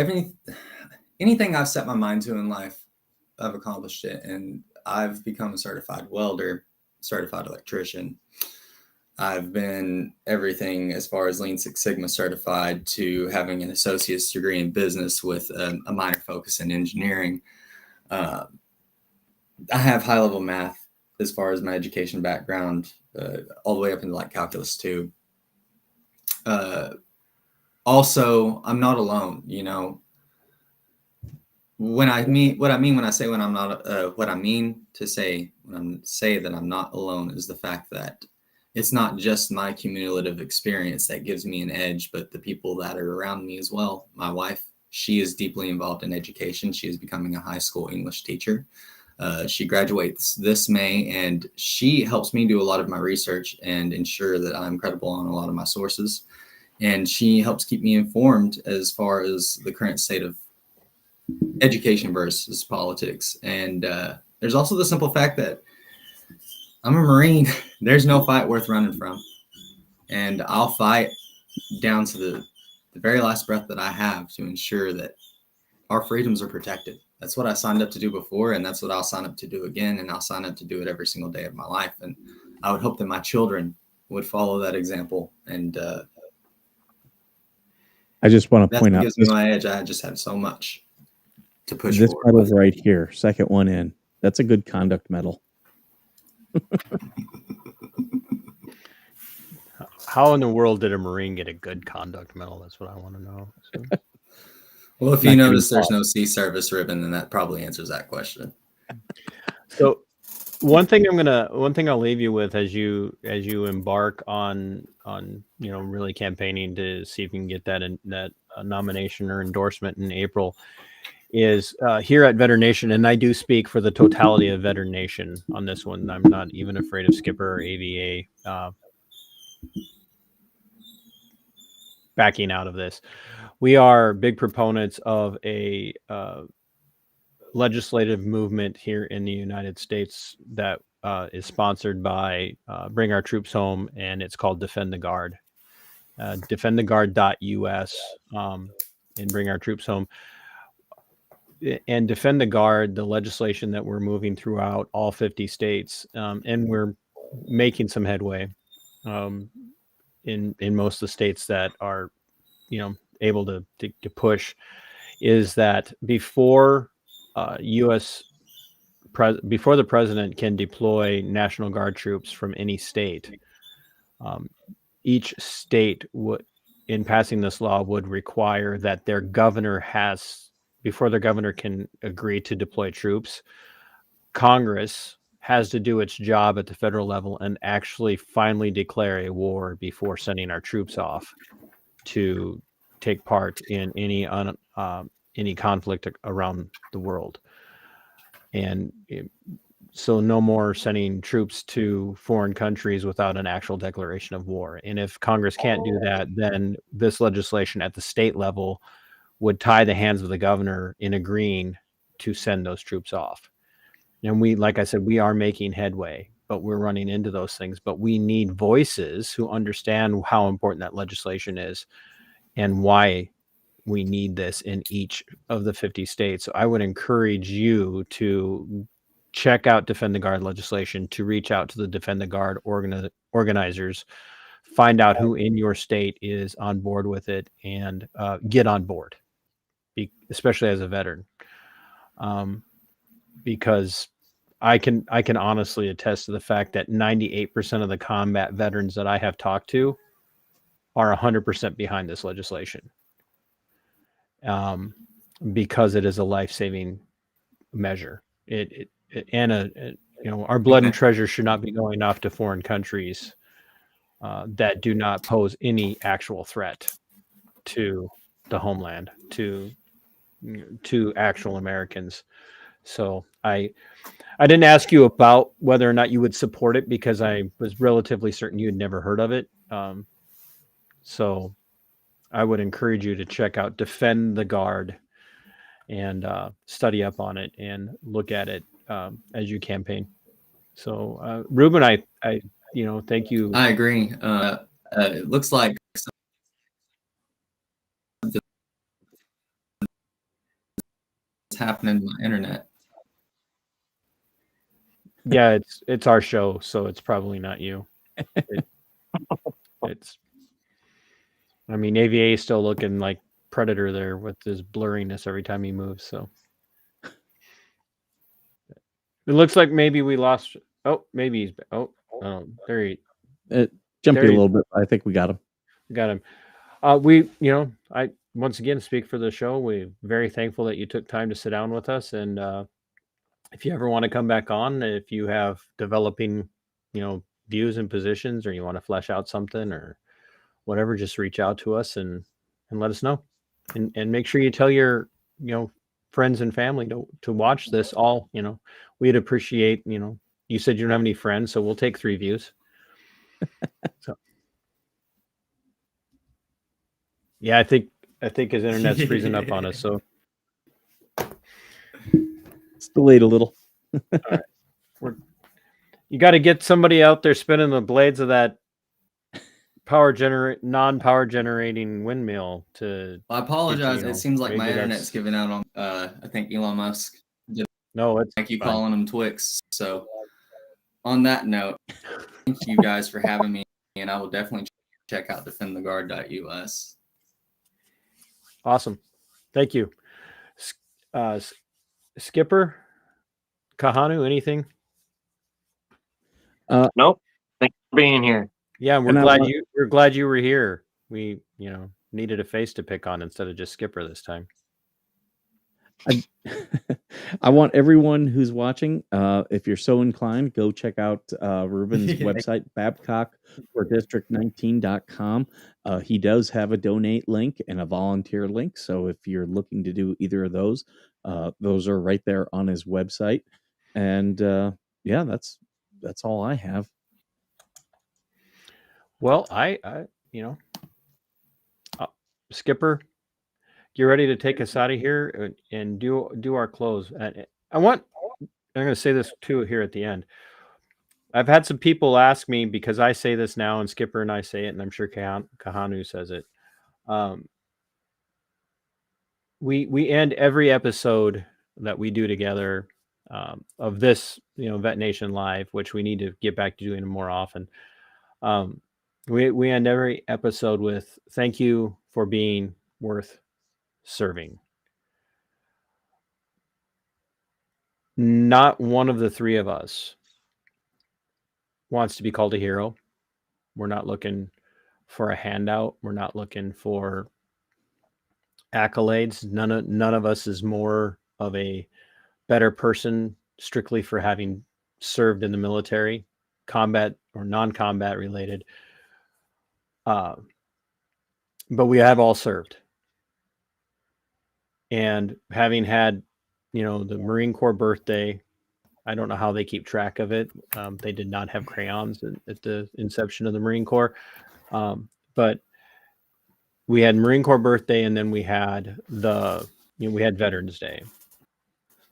anything I've set my mind to in life, I've accomplished it. And I've become a certified welder, certified electrician. I've been everything as far as Lean Six Sigma certified to having an associate's degree in business with a minor focus in engineering. I have high level math as far as my education background, all the way up into like calculus 2. Also, I'm not alone, What I mean when I say when I'm not, what I mean to say when I say that I'm not alone is the fact that it's not just my cumulative experience that gives me an edge, but the people that are around me as well. My wife, she is deeply involved in education. She is becoming a high school English teacher. She graduates this May, and she helps me do a lot of my research and ensure that I'm credible on a lot of my sources. And she helps keep me informed as far as the current state of education versus politics. And there's also the simple fact that I'm a Marine. There's no fight worth running from. And I'll fight down to the very last breath that I have to ensure that our freedoms are protected. That's what I signed up to do before, and that's what I'll sign up to do again. And I'll sign up to do it every single day of my life. And I would hope that my children would follow that example. And I just want to that's point what out gives me my edge. I just have so much to push this forward medal with. right here, second one in. That's a good conduct medal. How in the world did a Marine get a good conduct medal? That's what I want to know. So. Well, if Not you getting notice there's caught. no sea service ribbon, then that probably answers that question. So one thing I'll leave you with as you embark on really campaigning to see if you can get that nomination or endorsement in April is here at Veteran Nation, and I do speak for the totality of Veteran Nation on this one. I'm not even afraid of Skipper or AVA backing out of this. We are big proponents of a legislative movement here in the United States that is sponsored by Bring Our Troops Home, and it's called Defend the Guard. DefendTheGuard.us and Bring Our Troops Home. And Defend the Guard, the legislation that we're moving throughout all 50 states, and we're making some headway in most of the states that are, able to push, is that before before the president can deploy National Guard troops from any state, each state would, in passing this law, would require that their governor before their governor can agree to deploy troops, Congress has to do its job at the federal level and actually finally declare a war before sending our troops off to take part in any conflict around the world. And so no more sending troops to foreign countries without an actual declaration of war. And if Congress can't do that, then this legislation at the state level would tie the hands of the governor in agreeing to send those troops off. And we, like I said, we are making headway, but we're running into those things. But we need voices who understand how important that legislation is and why we need this in each of the 50 states. So I would encourage you to check out Defend the Guard legislation, to reach out to the Defend the Guard organizers, find out who in your state is on board with it, and get on board, especially as a veteran. Because I can honestly attest to the fact that 98% of the combat veterans that I have talked to are 100% behind this legislation. Because it is a life-saving measure. Our blood and treasure should not be going off to foreign countries that do not pose any actual threat to the homeland, to actual Americans. So I didn't ask you about whether or not you would support it because I was relatively certain you had never heard of it. So I would encourage you to check out Defend the Guard and study up on it and look at it as you campaign. So, Reuben, I thank you. I agree. It looks like something is happening to my internet. Yeah, it's our show, so it's probably not you. AVA is still looking like Predator there with his blurriness every time he moves. So it looks like maybe we lost. Oh, maybe he's. There he. It jumped a little bit. I think we got him. Got him. once again speak for the show. We're very thankful that you took time to sit down with us. And if you ever want to come back on, if you have developing, views and positions, or you want to flesh out something or whatever, just reach out to us and let us know. And make sure you tell your, friends and family to watch this all, we'd appreciate, you said you don't have any friends, so we'll take 3 views. So yeah, I think his internet's freezing up on us. So It's delayed a little. you got to get somebody out there spinning the blades of that non-power generating windmill to. I apologize. It seems like my maybe internet's giving out on. I think Elon Musk did No, it's like you fine. calling them Twix. So, on that note, thank you guys for having me, and I will definitely check out defendtheguard.us. Awesome. Thank you. Skipper, Kahanu, anything? Nope. Thanks for being here. Yeah, And we're glad you were here. We, needed a face to pick on instead of just Skipper this time. I want everyone who's watching, if you're so inclined, go check out Reuben's website, babcockfordistrict19.com. He does have a donate link and a volunteer link. So if you're looking to do either of those are right there on his website. And yeah, that's all I have. Well, I Skipper, you ready to take us out of here and do our close? I'm going to say this too here at the end. I've had some people ask me, because I say this now and Skipper and I say it, and I'm sure Kahanu says it. We end every episode that we do together of this, Vet Nation Live, which we need to get back to doing more often. We end every episode with thank you for being worth serving. Not one of the 3 of us wants to be called a hero. We're not looking for a handout. We're not looking for accolades. None of us is more of a better person strictly for having served in the military, combat or non-combat related. But we have all served. And having had, the Marine Corps birthday, I don't know how they keep track of it. They did not have crayons at the inception of the Marine Corps. But we had Marine Corps birthday, and then we had we had Veterans Day.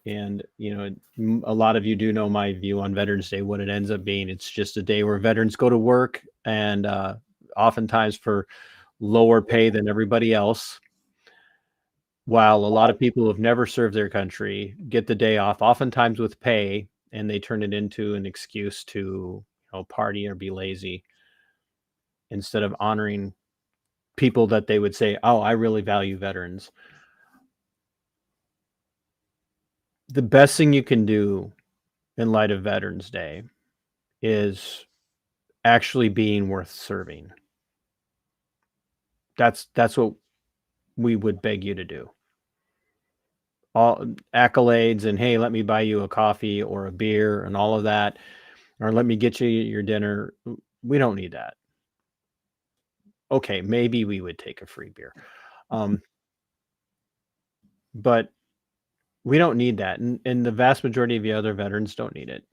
And, a lot of you do know my view on Veterans Day, what it ends up being. It's just a day where veterans go to work, and oftentimes for lower pay than everybody else, while a lot of people who have never served their country get the day off, oftentimes with pay, and they turn it into an excuse to party or be lazy, instead of honoring people that they would say, oh, I really value veterans. The best thing you can do in light of Veterans Day is actually being worth serving. That's what we would beg you to do. All accolades and, hey, let me buy you a coffee or a beer and all of that, or let me get you your dinner. We don't need that. Okay, maybe we would take a free beer. But we don't need that. And the vast majority of the other veterans don't need it.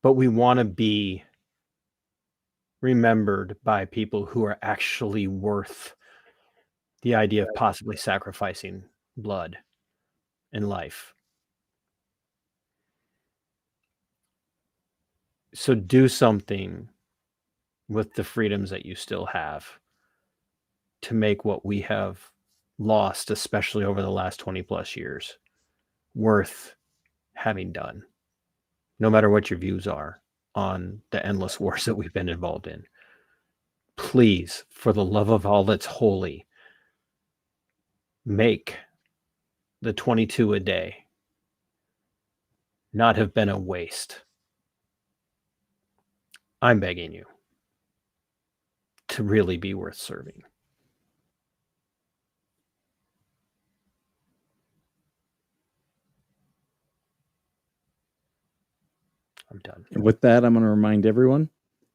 But we want to be remembered by people who are actually worth the idea of possibly sacrificing blood and life. So do something with the freedoms that you still have to make what we have lost, especially over the last 20 plus years, worth having done, no matter what your views are on the endless wars that we've been involved in. Please, for the love of all that's holy, make the 22 a day not have been a waste. I'm begging you to really be worth serving. I'm done. And with that, I'm going to remind everyone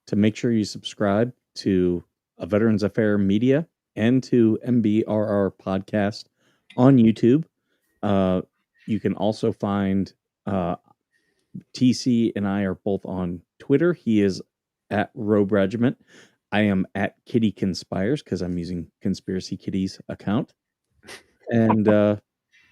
to make sure you subscribe to a Veterans Affair Media and to MBRR Podcast on YouTube. You can also find TC and I are both on Twitter. He is at Robe Regiment. I am at Kitty Conspires because I'm using Conspiracy Kitty's account. And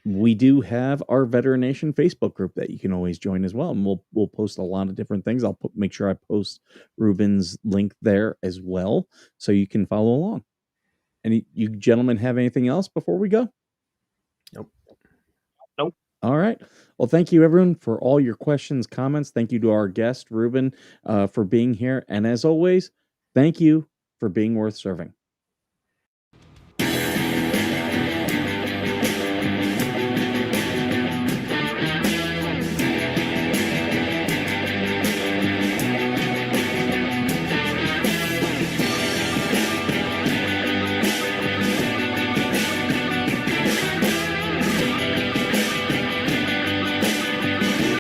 we do have our Veteran Nation Facebook group that you can always join as well. And we'll post a lot of different things. I'll make sure I post Reuben's link there as well so you can follow along. And you gentlemen have anything else before we go? Nope. All right. Well, thank you, everyone, for all your questions, comments. Thank you to our guest, Reuben, for being here. And as always, thank you for being worth serving.